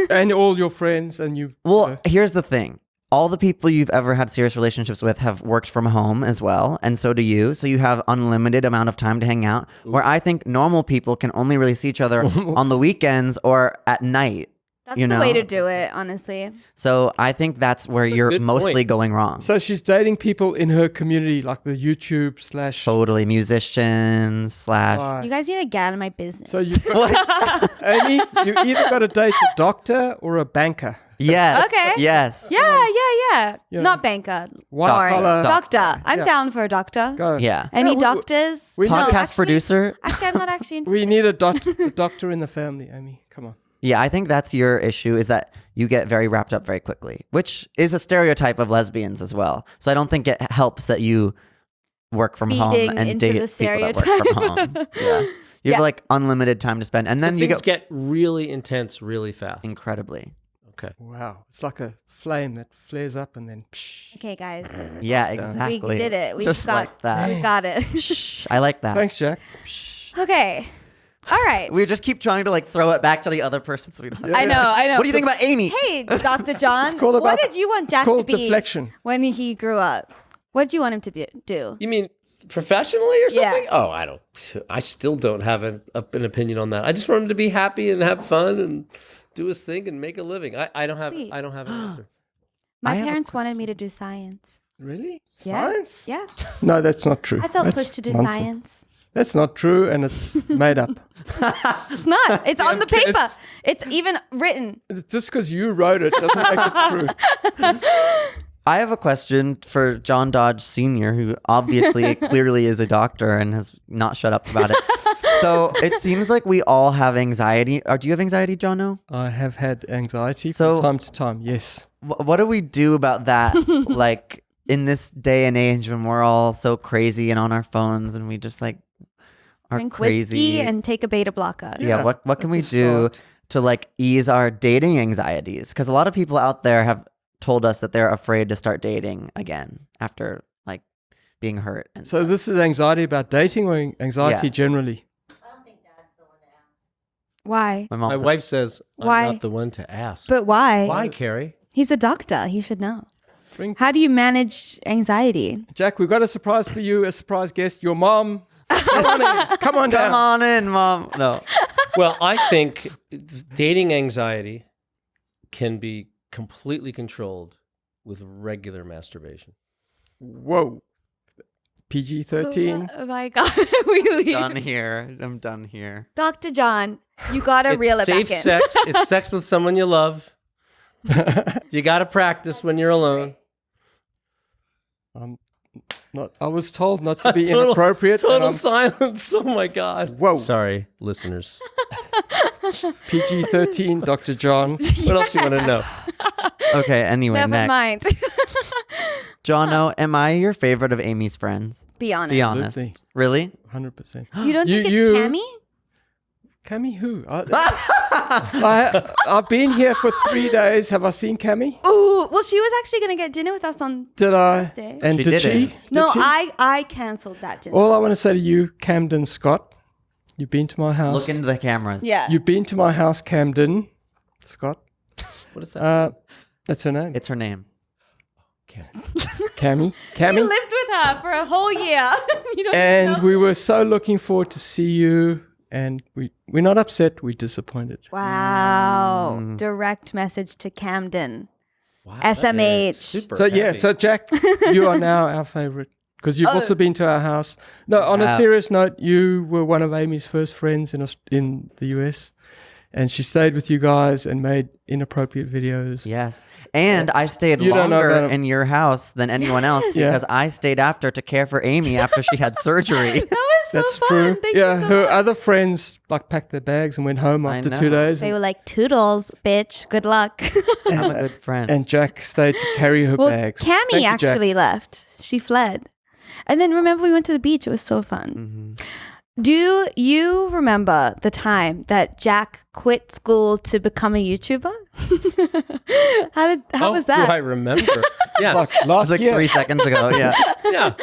Speaker 4: And all your friends and you.
Speaker 2: Well, here's the thing. All the people you've ever had serious relationships with have worked from home as well, and so do you. So you have unlimited amount of time to hang out. Where I think normal people can only really see each other on the weekends or at night.
Speaker 1: That's
Speaker 2: You
Speaker 1: the
Speaker 2: know?
Speaker 1: way to do it, honestly.
Speaker 2: So I think that's where
Speaker 3: a
Speaker 2: you're
Speaker 3: good
Speaker 2: mostly
Speaker 3: point.
Speaker 2: going wrong.
Speaker 4: So she's dating people in her community, like the YouTube /
Speaker 2: Totally, musicians /
Speaker 1: You guys need to get out of my business.
Speaker 4: So you, Amy, you either got to date a doctor or a banker.
Speaker 2: Yes.
Speaker 1: Okay.
Speaker 2: Yes.
Speaker 1: yeah.
Speaker 4: You know,
Speaker 1: Not banker.
Speaker 4: White
Speaker 1: Sorry.
Speaker 4: collar.
Speaker 1: Doctor. I'm
Speaker 4: Yeah.
Speaker 1: down for a doctor.
Speaker 4: Go.
Speaker 2: Yeah.
Speaker 1: Any
Speaker 4: Yeah,
Speaker 1: doctors?
Speaker 4: we-
Speaker 1: No,
Speaker 2: Podcast
Speaker 1: actually-
Speaker 2: producer.
Speaker 1: Actually, I'm not actually.
Speaker 4: We need a doctor in the family, Amy. Come on.
Speaker 2: Yeah, I think that's your issue is that you get very wrapped up very quickly, which is a stereotype of lesbians as well. So I don't think it helps that you work from home
Speaker 1: Feeding
Speaker 2: and
Speaker 1: into
Speaker 2: date
Speaker 1: the
Speaker 2: people that work from home.
Speaker 1: stereotype.
Speaker 2: Yeah. You
Speaker 1: Yeah.
Speaker 2: have like unlimited time to spend. And then you
Speaker 3: Things
Speaker 2: get
Speaker 3: get really intense really fast.
Speaker 2: incredibly.
Speaker 3: Okay.
Speaker 4: Wow. It's like a flame that flares up and then. Psh.
Speaker 1: Okay, guys.
Speaker 2: Yeah, exactly.
Speaker 1: We did it. We
Speaker 2: Just
Speaker 1: got,
Speaker 2: like that.
Speaker 1: We got it.
Speaker 2: Shh, I like that.
Speaker 4: Thanks, Jack.
Speaker 1: Okay. All right.
Speaker 2: We just keep trying to like throw it back to the other person so we don't have
Speaker 1: I know.
Speaker 2: What do you think about Amy?
Speaker 1: Hey, Dr. John.
Speaker 4: called
Speaker 1: What
Speaker 4: about-
Speaker 1: did you want Jack to
Speaker 4: called
Speaker 1: be
Speaker 4: deflection.
Speaker 1: when he grew up? What did you want him to do?
Speaker 3: You mean professionally or
Speaker 1: Yeah.
Speaker 3: something? Oh, I still don't have an opinion on that. I just want him to be happy and have fun and do his thing and make a living. I don't have
Speaker 1: Sweet.
Speaker 3: an answer.
Speaker 1: My
Speaker 2: I have a
Speaker 1: parents wanted me to do science.
Speaker 4: Really?
Speaker 1: Yeah.
Speaker 4: Science?
Speaker 1: Yeah.
Speaker 4: No, that's not true.
Speaker 1: I felt
Speaker 4: That's
Speaker 1: pushed to do
Speaker 4: nonsense.
Speaker 1: science.
Speaker 4: That's not true, and it's made up.
Speaker 1: It's not. It's on the paper.
Speaker 4: it's-
Speaker 1: It's even written.
Speaker 4: Just because you wrote it doesn't make it true.
Speaker 2: I have a question for John Dodge Sr., who obviously clearly is a doctor and has not shut up about it. So it seems like we all have anxiety. Or do you have anxiety, Jono?
Speaker 4: I have had anxiety
Speaker 2: So-
Speaker 4: from time to time. Yes.
Speaker 2: What do we do about that? Like in this day and age when we're all so crazy and on our phones and we just like are
Speaker 1: Drink
Speaker 2: crazy.
Speaker 1: whiskey and take a beta blocker.
Speaker 2: Yeah, what can we
Speaker 4: that's a
Speaker 2: do
Speaker 4: start.
Speaker 2: to like ease our dating anxieties? Because a lot of people out there have told us that they're afraid to start dating again after like being hurt. And
Speaker 4: So this is anxiety about dating or anxiety
Speaker 2: Yeah.
Speaker 4: generally?
Speaker 5: I don't think Dad's the one to ask.
Speaker 1: Why?
Speaker 2: my mom
Speaker 3: My
Speaker 2: said-
Speaker 3: wife says I'm
Speaker 1: Why?
Speaker 3: not the one to ask.
Speaker 1: But why?
Speaker 3: Why, Carrie?
Speaker 1: He's a doctor. He should know.
Speaker 4: Bring-
Speaker 1: How do you manage anxiety?
Speaker 4: Jack, we've got a surprise for you, a surprise guest. Your mom. Come on in. Come on down.
Speaker 2: Come on in, mom. No.
Speaker 3: Well, I think dating anxiety can be completely controlled with regular masturbation.
Speaker 4: Whoa. PG-13.
Speaker 1: Oh my God. we leave.
Speaker 2: Done here. I'm done here.
Speaker 1: Dr. John, you got to
Speaker 3: It's
Speaker 1: reel it
Speaker 3: safe
Speaker 1: back in.
Speaker 3: sex. It's sex with someone you love. You got to practice when you're alone.
Speaker 4: I was told not to be
Speaker 3: Total-
Speaker 4: inappropriate. and
Speaker 3: Total
Speaker 4: I'm
Speaker 3: silence. Oh my God.
Speaker 4: Whoa.
Speaker 3: Sorry, listeners.
Speaker 4: PG-13, Dr. John.
Speaker 3: What else you want to know?
Speaker 2: Okay, anyway,
Speaker 1: Never
Speaker 2: next.
Speaker 1: mind.
Speaker 2: Jono, am I your favorite of Amy's friends?
Speaker 1: Be honest.
Speaker 2: Be honest.
Speaker 4: Absolutely.
Speaker 2: Really?
Speaker 4: 100%.
Speaker 1: You don't think it's
Speaker 4: You-
Speaker 1: Cammy?
Speaker 4: Cammy who? I've been here for 3 days. Have I seen Cammy?
Speaker 1: Ooh, well, she was actually going to get dinner with us on.
Speaker 4: Did I?
Speaker 1: Thursday.
Speaker 4: And
Speaker 2: She
Speaker 4: did
Speaker 2: didn't.
Speaker 4: she?
Speaker 1: No,
Speaker 4: Did she?
Speaker 1: I cancelled that dinner.
Speaker 4: All I want to say to you, Camden Scott, you've been to my house.
Speaker 2: Look into the cameras.
Speaker 1: Yeah.
Speaker 4: You've been to my house, Camden Scott.
Speaker 3: What is that?
Speaker 4: That's her name.
Speaker 2: It's her name.
Speaker 4: Cammy.
Speaker 1: You
Speaker 4: Cammy.
Speaker 1: lived with her for a whole year. You don't
Speaker 4: And
Speaker 1: know?
Speaker 4: we were so looking forward to see you. And we're not upset. We're disappointed.
Speaker 1: Wow. Direct message to Camden.
Speaker 3: Wow,
Speaker 1: SMH.
Speaker 3: super
Speaker 4: So yeah,
Speaker 3: heavy.
Speaker 4: so Jack, you are now our favorite because you've also been to our house. No, on a
Speaker 2: Wow.
Speaker 4: serious note, you were one of Amy's first friends in the US, and she stayed with you guys and made inappropriate videos.
Speaker 2: Yes. And I stayed
Speaker 4: You don't know
Speaker 2: longer
Speaker 4: about-
Speaker 2: in your house than anyone else
Speaker 4: Yeah.
Speaker 2: because I stayed after to care for Amy after she had surgery.
Speaker 1: That was so
Speaker 4: That's
Speaker 1: fun.
Speaker 4: true.
Speaker 1: Thank
Speaker 4: Yeah,
Speaker 1: you so
Speaker 4: her
Speaker 1: much.
Speaker 4: other friends like packed their bags and went home
Speaker 2: I
Speaker 4: after
Speaker 2: know.
Speaker 4: 2 days.
Speaker 1: They were like, toodles, bitch. Good luck.
Speaker 2: I'm a good friend.
Speaker 4: And Jack stayed to carry her
Speaker 1: well,
Speaker 4: bags.
Speaker 1: Cammy
Speaker 4: Thank you, Jack.
Speaker 1: actually left. She fled. And then remember we went to the beach. It was so fun.
Speaker 2: Mhm.
Speaker 1: Do you remember the time that Jack quit school to become a YouTuber? How was that?
Speaker 3: Do I remember? Yeah.
Speaker 4: Last
Speaker 2: It was like
Speaker 4: year.
Speaker 2: 3 seconds ago. Yeah.
Speaker 3: Yeah.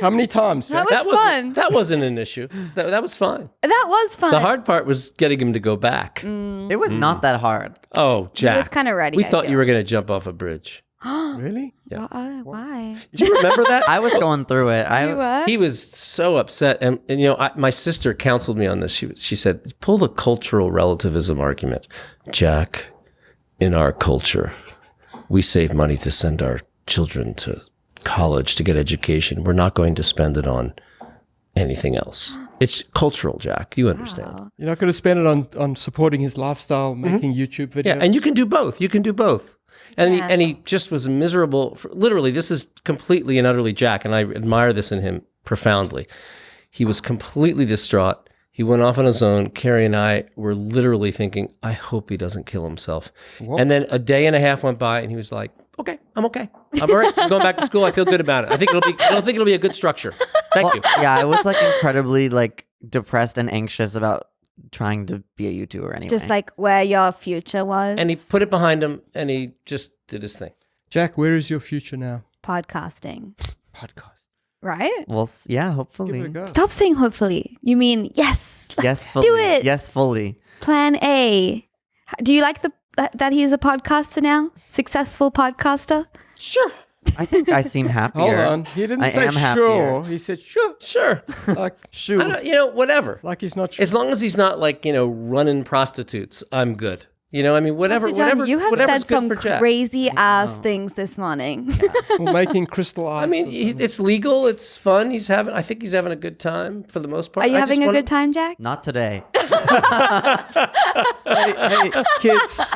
Speaker 4: How many times?
Speaker 1: That
Speaker 4: Jack?
Speaker 1: was fun.
Speaker 3: That wasn't an issue. That was fine.
Speaker 1: That was fun.
Speaker 3: The hard part was getting him to go back.
Speaker 2: It was not that hard.
Speaker 3: Oh, Jack.
Speaker 1: He was kind of ready.
Speaker 3: We
Speaker 1: I
Speaker 3: thought
Speaker 1: feel.
Speaker 3: you were going to jump off a bridge.
Speaker 4: Really?
Speaker 1: Why?
Speaker 3: Do you remember that?
Speaker 2: I was going through it.
Speaker 1: You were?
Speaker 3: He was so upset, and you know, my sister counseled me on this. She said, "Pull the cultural relativism argument, Jack. In our culture, we save money to send our children to college to get education. We're not going to spend it on anything else. It's cultural, Jack. You understand?
Speaker 4: You're not going to spend it on supporting his lifestyle, making YouTube videos.
Speaker 3: Yeah, and you can do both. You can do both." And
Speaker 1: Yeah.
Speaker 3: he just was miserable. Literally, this is completely and utterly Jack, and I admire this in him profoundly. He was completely distraught. He went off on his own. Carrie and I were literally thinking, I hope he doesn't kill himself.
Speaker 4: What?
Speaker 3: And then a day and a half went by, and he was like, okay, I'm okay. I'm all right. I'm going back to school. I feel good about it. I don't think it'll be a good structure. Thank you.
Speaker 2: Yeah, I was like incredibly like depressed and anxious about trying to be a YouTuber anyway.
Speaker 1: Just like where your future was.
Speaker 3: And he put it behind him, and he just did his thing.
Speaker 4: Jack, where is your future now?
Speaker 1: podcasting,
Speaker 4: Podcast.
Speaker 1: right?
Speaker 2: well, yeah,
Speaker 4: Give it a
Speaker 2: hopefully.
Speaker 4: go.
Speaker 1: Stop saying hopefully. You mean yes.
Speaker 2: Yes, fully.
Speaker 1: Do it.
Speaker 2: Yes, fully.
Speaker 1: Plan A. Do you like that he's a podcaster now? Successful podcaster?
Speaker 3: Sure.
Speaker 2: I think I seem happier.
Speaker 4: Hold on. He didn't
Speaker 2: I
Speaker 4: say
Speaker 2: am
Speaker 4: sure.
Speaker 2: happier.
Speaker 4: He said sure.
Speaker 3: Sure.
Speaker 4: Like,
Speaker 2: Shoot.
Speaker 3: Whatever.
Speaker 4: like he's not sure.
Speaker 3: As long as he's not like, running prostitutes, I'm good. You know, I mean, whatever,
Speaker 1: Dr. John,
Speaker 3: whatever.
Speaker 1: you have
Speaker 3: whatever's
Speaker 1: said
Speaker 3: good
Speaker 1: some
Speaker 3: for Jack.
Speaker 1: crazy ass things this morning.
Speaker 4: Or making crystal eyes.
Speaker 3: I mean, it's legal. It's fun. I think he's having a good time for the most part.
Speaker 1: Are you
Speaker 3: I
Speaker 1: having
Speaker 3: just
Speaker 1: a
Speaker 3: wanna-
Speaker 1: good time, Jack?
Speaker 2: Not today.
Speaker 4: hey,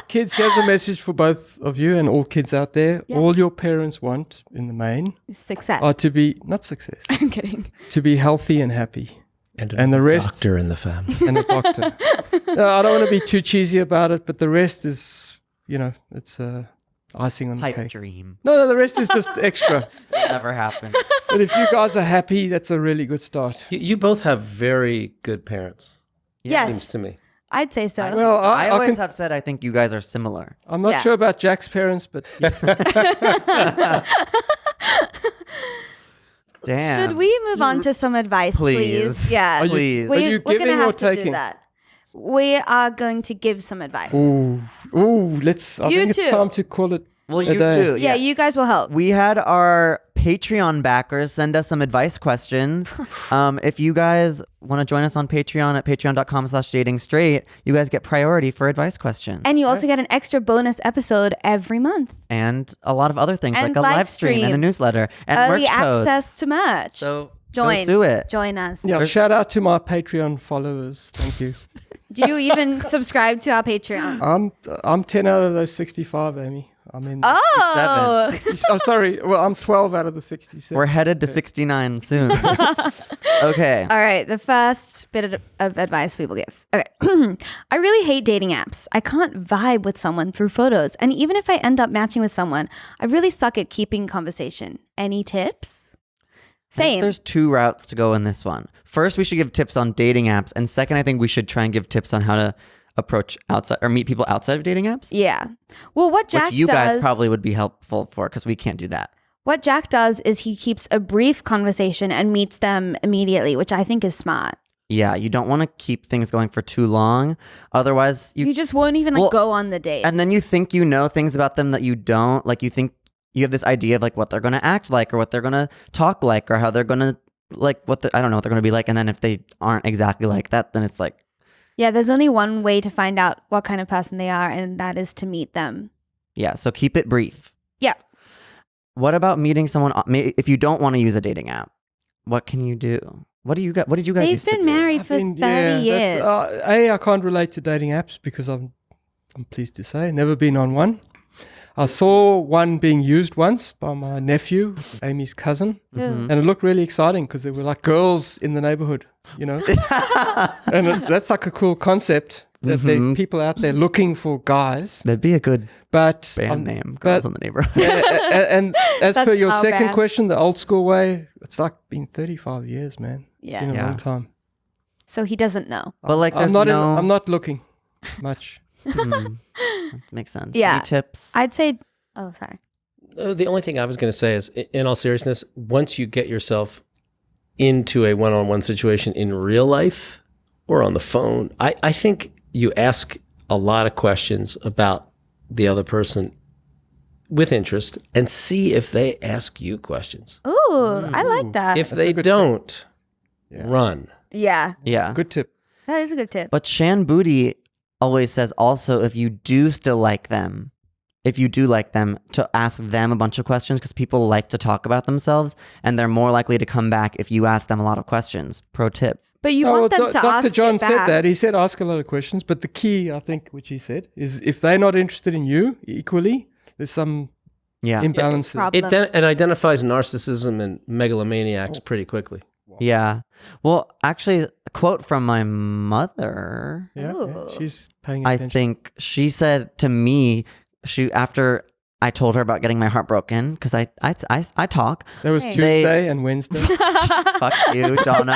Speaker 4: kids, here's a message for both of you and all kids out there.
Speaker 1: Yeah.
Speaker 4: All your parents want, in the main,
Speaker 1: Success.
Speaker 4: are to be, not success,
Speaker 1: I'm kidding.
Speaker 4: to be healthy and happy.
Speaker 3: And
Speaker 4: the rest-
Speaker 3: doctor in the family.
Speaker 4: And a doctor. No, I don't want to be too cheesy about it, but the rest is, it's icing on the
Speaker 2: Pipe
Speaker 4: cake.
Speaker 2: dream.
Speaker 4: No, the rest is just extra.
Speaker 2: Never happened.
Speaker 4: But if you guys are happy, that's a really good start.
Speaker 3: You both have very good parents.
Speaker 1: Yes.
Speaker 3: Seems to me.
Speaker 1: I'd say so.
Speaker 4: Well,
Speaker 2: I
Speaker 4: I
Speaker 2: always
Speaker 4: can,
Speaker 2: have said I think you guys are similar.
Speaker 4: I'm not
Speaker 1: Yeah.
Speaker 4: sure about Jack's parents, but yes.
Speaker 2: Damn.
Speaker 1: Should we move on to some advice, please? Yeah.
Speaker 4: Are you-
Speaker 2: Please.
Speaker 4: are you
Speaker 1: We're
Speaker 4: giving
Speaker 1: gonna
Speaker 4: or
Speaker 1: have to do
Speaker 4: taking?
Speaker 1: that. We are going to give some advice.
Speaker 4: Ooh, let's. I
Speaker 1: You
Speaker 4: think
Speaker 1: too.
Speaker 4: it's time to call it.
Speaker 2: Well,
Speaker 4: a
Speaker 2: you
Speaker 4: day.
Speaker 2: too.
Speaker 1: Yeah, you guys will help.
Speaker 2: We had our Patreon backers send us some advice questions. If you guys want to join us on Patreon at patreon.com/datingstraight, you guys get priority for advice questions.
Speaker 1: And you also get an extra bonus episode every month.
Speaker 2: And a lot of other things
Speaker 1: And
Speaker 2: like a live
Speaker 1: live
Speaker 2: stream and a
Speaker 1: stream.
Speaker 2: newsletter and
Speaker 1: Early
Speaker 2: merch codes.
Speaker 1: access to merch.
Speaker 2: So
Speaker 1: Join.
Speaker 2: go do it.
Speaker 1: Join us.
Speaker 4: Yeah, shout out to my Patreon followers. Thank you.
Speaker 1: Do you even subscribe to our Patreon?
Speaker 4: I'm 10 out of those 65, Amy. I'm in.
Speaker 1: Oh,
Speaker 4: Sorry. Well, I'm 12 out of the 67.
Speaker 2: We're headed to 69 soon. Okay.
Speaker 1: all right. The first bit of advice we will give. Okay. I really hate dating apps. I can't vibe with someone through photos. And even if I end up matching with someone, I really suck at keeping conversation. Any tips?
Speaker 2: I think
Speaker 1: Same.
Speaker 2: There's two routes to go in this one. First, we should give tips on dating apps. And second, I think we should try and give tips on how to approach outside or meet people outside of dating apps.
Speaker 1: Yeah. Well, what Jack
Speaker 2: Which you
Speaker 1: does,
Speaker 2: guys probably would be helpful for because we can't do that.
Speaker 1: what Jack does is he keeps a brief conversation and meets them immediately, which I think is smart.
Speaker 2: Yeah, you don't want to keep things going for too long. Otherwise,
Speaker 1: You just won't even
Speaker 2: Well,
Speaker 1: go on the date.
Speaker 2: and then you think you know things about them that you don't. Like you think you have this idea of like what they're going to act like or what they're going to talk like or how they're going to like I don't know what they're going to be like. And then if they aren't exactly like that, then it's like,
Speaker 1: Yeah, there's only one way to find out what kind of person they are, and that is to meet them.
Speaker 2: yeah, so keep it brief.
Speaker 1: Yeah.
Speaker 2: What about meeting someone if you don't want to use a dating app? What can you do? What did you guys
Speaker 1: They've
Speaker 2: used to
Speaker 1: been
Speaker 2: do?
Speaker 1: married for 30 years.
Speaker 4: I can't relate to dating apps because I'm pleased to say, never been on one. I saw one being used once by my nephew, Amy's cousin,
Speaker 1: Ooh.
Speaker 4: and it looked really exciting because there were like girls in the neighborhood, and that's like a cool concept that there are people out there looking for guys.
Speaker 2: That'd be a good
Speaker 4: But
Speaker 2: band name, Girls in the Neighborhood.
Speaker 4: and as
Speaker 1: That's
Speaker 4: per your
Speaker 1: our
Speaker 4: second
Speaker 1: band.
Speaker 4: question, the old school way, it's like been 35 years, man.
Speaker 1: Yeah.
Speaker 4: Been a
Speaker 2: Yeah.
Speaker 4: long time.
Speaker 1: So he doesn't know.
Speaker 2: But like,
Speaker 4: I'm
Speaker 2: there's
Speaker 4: not.
Speaker 2: no...
Speaker 4: I'm not looking much.
Speaker 2: Makes sense.
Speaker 1: Yeah.
Speaker 2: Any tips?
Speaker 1: I'd say, oh, sorry.
Speaker 3: The only thing I was going to say is, in all seriousness, once you get yourself into a one-on-one situation in real life or on the phone, I think you ask a lot of questions about the other person with interest and see if they ask you questions.
Speaker 1: Ooh, I like that.
Speaker 3: If they don't, run.
Speaker 1: Yeah,
Speaker 2: Yeah.
Speaker 4: Good tip.
Speaker 1: that is a good tip.
Speaker 2: But Shan Booty always says also if you do still like them, to ask them a bunch of questions because people like to talk about themselves and they're more likely to come back if you ask them a lot of questions. Pro tip.
Speaker 1: But you want them to ask
Speaker 4: Dr. John
Speaker 1: it
Speaker 4: said
Speaker 1: back.
Speaker 4: that. He said ask a lot of questions, but the key, I think, which he said, is if they're not interested in you equally, there's some
Speaker 2: Yeah.
Speaker 4: imbalance there.
Speaker 1: Problem.
Speaker 3: It identifies narcissism and megalomaniacs pretty quickly.
Speaker 2: Yeah. Well, actually, a quote from my mother,
Speaker 4: Yeah,
Speaker 1: Ooh.
Speaker 4: she's paying
Speaker 2: I
Speaker 4: attention.
Speaker 2: think she said to me, after I told her about getting my heart broken, because I talk.
Speaker 4: That was
Speaker 1: Hey.
Speaker 4: Tuesday and Wednesday.
Speaker 2: Fuck you, Jono.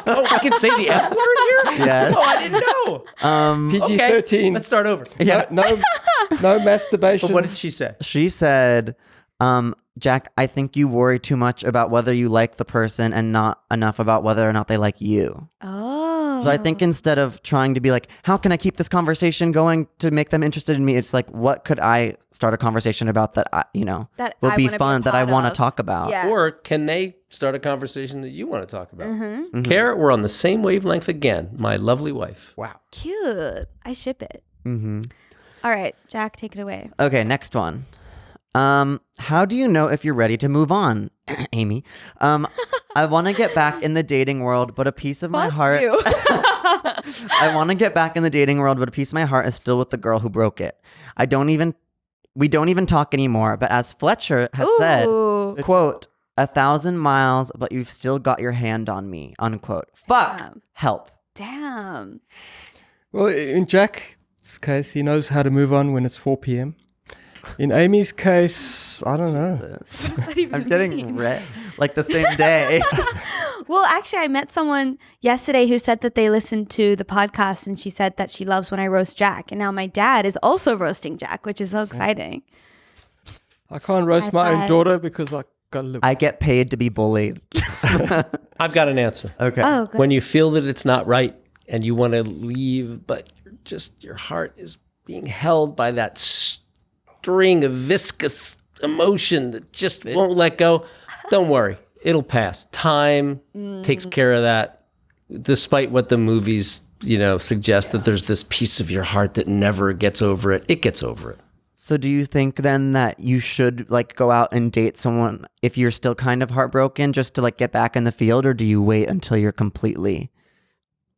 Speaker 3: Oh, I can say the F word here?
Speaker 2: Yes.
Speaker 3: Oh, I didn't know.
Speaker 4: PG-13.
Speaker 3: Let's start over.
Speaker 4: No masturbation.
Speaker 3: But what did she say?
Speaker 2: She said, Jack, I think you worry too much about whether you like the person and not enough about whether or not they like you.
Speaker 1: Oh.
Speaker 2: So I think instead of trying to be like, how can I keep this conversation going to make them interested in me? It's like, what could I start a conversation about that,
Speaker 1: That
Speaker 2: will
Speaker 1: I
Speaker 2: be
Speaker 1: wanna be a
Speaker 2: fun, that I
Speaker 1: part
Speaker 2: want to
Speaker 1: of.
Speaker 2: talk about?
Speaker 1: Yeah.
Speaker 3: Or can they start a conversation that you want to talk about? Kara, we're on the same wavelength again. My lovely wife. Wow.
Speaker 1: Cute. I ship it.
Speaker 2: Mm-hmm.
Speaker 1: All right, Jack, take it away.
Speaker 2: Okay, next one. How do you know if you're ready to move on, Amy? I want to get back in the dating world, but a piece of my heart.
Speaker 1: You.
Speaker 2: I want to get back in the dating world, but a piece of my heart is still with the girl who broke it. We don't even talk anymore. But as Fletcher has said,
Speaker 1: Ooh.
Speaker 2: quote, 1,000 miles, but you've still got your hand on me, unquote. Fuck.
Speaker 1: Damn.
Speaker 2: Help.
Speaker 1: Damn.
Speaker 4: Well, in Jack's case, he knows how to move on when it's 4 p.m. In Amy's case, I don't know.
Speaker 2: I'm getting red like the same day.
Speaker 1: Well, actually, I met someone yesterday who said that they listened to the podcast and she said that she loves when I roast Jack. And now my dad is also roasting Jack, which is so exciting.
Speaker 4: I can't roast my own
Speaker 1: five.
Speaker 4: daughter because I got to live.
Speaker 2: I get paid to be bullied.
Speaker 3: I've got an answer.
Speaker 2: Okay.
Speaker 1: Oh, good.
Speaker 3: When you feel that it's not right and you want to leave, but your heart is being held by that string of viscous emotion that just won't let go, don't worry. It'll pass. Time takes care of that. Despite what the movies, suggest that there's this piece of your heart that never gets over it. It gets over it.
Speaker 2: So do you think then that you should go out and date someone if you're still kind of heartbroken just to get back in the field, or do you wait until you're completely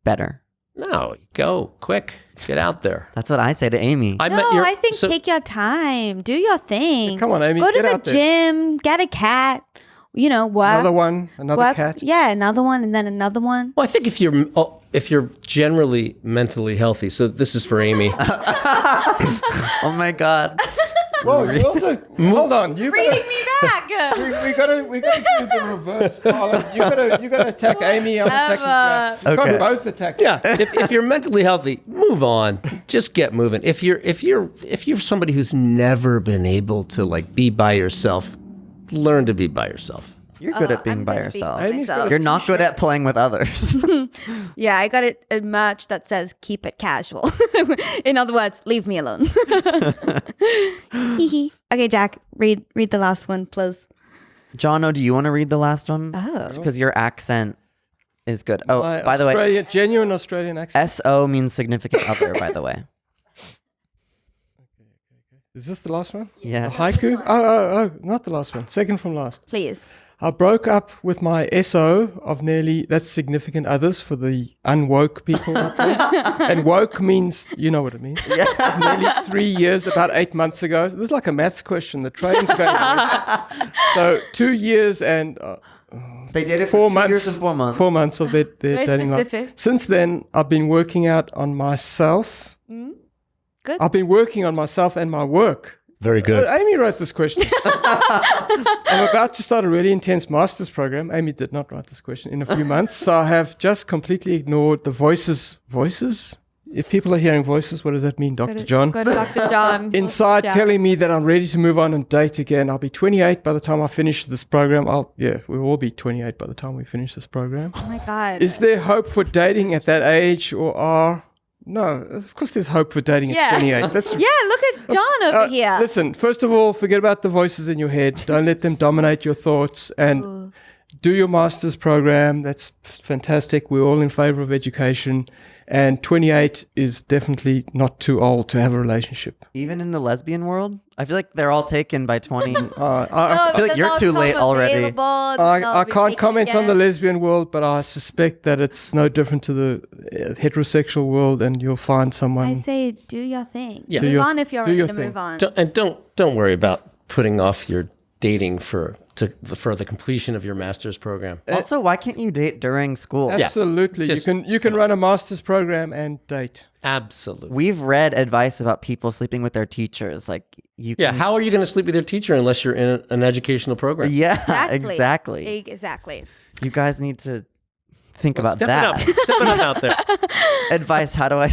Speaker 2: better?
Speaker 3: No, go quick. Get out there.
Speaker 2: That's what I say to Amy.
Speaker 1: I think take your time. Do your thing.
Speaker 4: Come on, Amy,
Speaker 1: Go to
Speaker 4: get
Speaker 1: the
Speaker 4: out there.
Speaker 1: gym. Get a cat. Work.
Speaker 4: Another one, another
Speaker 1: work.
Speaker 4: cat.
Speaker 1: Yeah, another one and then another one.
Speaker 3: Well, I think if you're generally mentally healthy, so this is for Amy.
Speaker 2: Oh my God.
Speaker 4: Whoa, you also hold on. You
Speaker 1: Reading
Speaker 4: gotta,
Speaker 1: me back.
Speaker 4: we gotta do the reverse. You gotta attack Amy. I'm attacking Jack. You
Speaker 2: Okay.
Speaker 4: can't both attack.
Speaker 3: Yeah, if you're mentally healthy, move on. Just get moving. If you're somebody who's never been able to be by yourself, learn to be by yourself.
Speaker 2: You're good at being
Speaker 1: I'm
Speaker 2: by
Speaker 1: gonna be
Speaker 2: yourself.
Speaker 1: by
Speaker 4: Amy's
Speaker 1: myself.
Speaker 4: got
Speaker 2: You're not good at playing with others.
Speaker 1: Yeah, I got a merch that says "Keep it casual." In other words, leave me alone. Okay, Jack, read the last one, please.
Speaker 2: Jono, do you want to read the last one?
Speaker 1: Oh.
Speaker 2: Because your accent is good. Oh,
Speaker 4: My
Speaker 2: by the way,
Speaker 4: genuine Australian accent.
Speaker 2: SO means significant other, by the way.
Speaker 4: Is this the last one?
Speaker 2: Yeah.
Speaker 4: The haiku? Oh, not the last one. Second from last.
Speaker 1: Please.
Speaker 4: I broke up with my SO of that's significant others for the unwoke people out there. And woke means, you know what it means.
Speaker 2: Yeah.
Speaker 4: Of nearly 3 years, about 8 months ago. This is like a maths question. The train's going on. So 2 years and
Speaker 2: They did it
Speaker 4: 4
Speaker 2: for 2
Speaker 4: months.
Speaker 2: years and 4 months.
Speaker 4: 4 months of their
Speaker 1: Very
Speaker 4: dating life.
Speaker 1: specific.
Speaker 4: Since then, I've been working out on myself.
Speaker 1: Good.
Speaker 4: I've been working on myself and my work.
Speaker 3: Very good.
Speaker 4: Amy wrote this question. I'm about to start a really intense master's program. Amy did not write this question in a few months. So I have just completely ignored the voices. Voices? If people are hearing voices, what does that mean, Dr. John?
Speaker 1: Go to Dr. John.
Speaker 4: Inside
Speaker 1: Yeah.
Speaker 4: telling me that I'm ready to move on and date again. I'll be 28 by the time I finish this program. We'll all be 28 by the time we finish this program.
Speaker 1: Oh my God.
Speaker 4: Is there hope for dating at that age No, of course there's hope for dating
Speaker 1: Yeah.
Speaker 4: at 28. That's
Speaker 1: Yeah, look at John over here.
Speaker 4: Listen, first of all, forget about the voices in your head. Don't let them dominate your thoughts and do your master's program. That's fantastic. We're all in favor of education. And 28 is definitely not too old to have a relationship.
Speaker 2: Even in the lesbian world, I feel like they're all taken by 20.
Speaker 4: I
Speaker 2: feel like you're too late already.
Speaker 4: I can't comment on the lesbian world, but I suspect that it's no different to the heterosexual world, and you'll find someone.
Speaker 1: I say do your thing.
Speaker 3: Yeah.
Speaker 1: Move
Speaker 4: Do your-
Speaker 1: on if you're
Speaker 4: do
Speaker 1: ready
Speaker 4: your
Speaker 1: to
Speaker 4: thing.
Speaker 1: move on.
Speaker 3: Don't worry about putting off your dating for the completion of your master's program.
Speaker 2: Also, why can't you date during school?
Speaker 4: Absolutely,
Speaker 3: Just-
Speaker 4: you can run a master's program and date.
Speaker 3: Absolutely.
Speaker 2: We've read advice about people sleeping with their teachers. Like you.
Speaker 3: Yeah,
Speaker 2: can-
Speaker 3: how are you going to sleep with your teacher unless you're in an educational program?
Speaker 2: Yeah, exactly.
Speaker 1: Exactly.
Speaker 2: You guys need to think about
Speaker 3: Step
Speaker 2: that.
Speaker 3: it up. Step it up out there.
Speaker 2: Advice. How do I?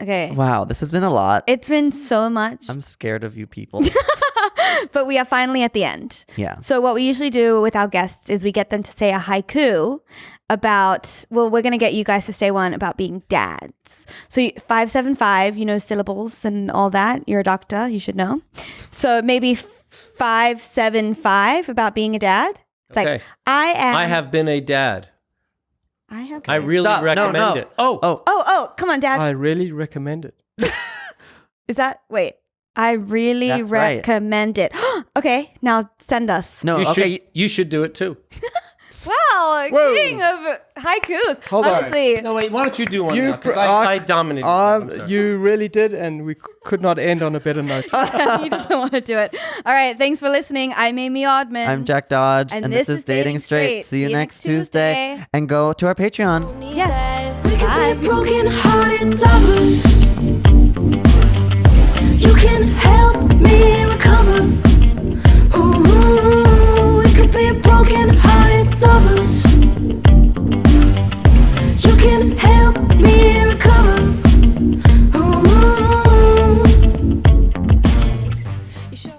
Speaker 1: Okay.
Speaker 2: Wow, this has been a lot.
Speaker 1: It's been so much,
Speaker 2: I'm scared of you people.
Speaker 1: but we are finally at the end.
Speaker 2: Yeah.
Speaker 1: So what we usually do with our guests is we get them to say a haiku about, well, we're going to get you guys to say one about being dads. So 575, syllables and all that. You're a doctor, you should know. So maybe 575 about being a dad. It's
Speaker 3: Okay.
Speaker 1: like, I
Speaker 3: have been a dad.
Speaker 1: have.
Speaker 3: I really
Speaker 2: Stop. No,
Speaker 3: recommend
Speaker 2: no.
Speaker 3: it. Oh,
Speaker 1: Oh, come on, Dad.
Speaker 4: I really recommend it.
Speaker 1: Is that, wait. I really
Speaker 2: That's right.
Speaker 1: recommend it. Okay, now send us.
Speaker 2: No.
Speaker 3: you
Speaker 2: Okay.
Speaker 3: should, you should do it too.
Speaker 1: Wow,
Speaker 4: Whoa.
Speaker 1: king of haikus.
Speaker 4: Hold on.
Speaker 1: Honestly.
Speaker 3: No, wait, why don't you do one
Speaker 4: You
Speaker 3: now? Because
Speaker 4: pr-
Speaker 3: I dominated. I'm sorry.
Speaker 4: You really did, and we could not end on a better note.
Speaker 1: He doesn't want to do it. All right, thanks for listening. I'm Amy Ordman.
Speaker 2: I'm Jack Dodge,
Speaker 1: And
Speaker 2: and
Speaker 1: this
Speaker 2: this
Speaker 1: is
Speaker 2: is Dating Straight. See you next Tuesday. And go to our Patreon.
Speaker 1: Yeah.
Speaker 6: We could be broken-hearted lovers. You can help me recover. Ooh, we could be broken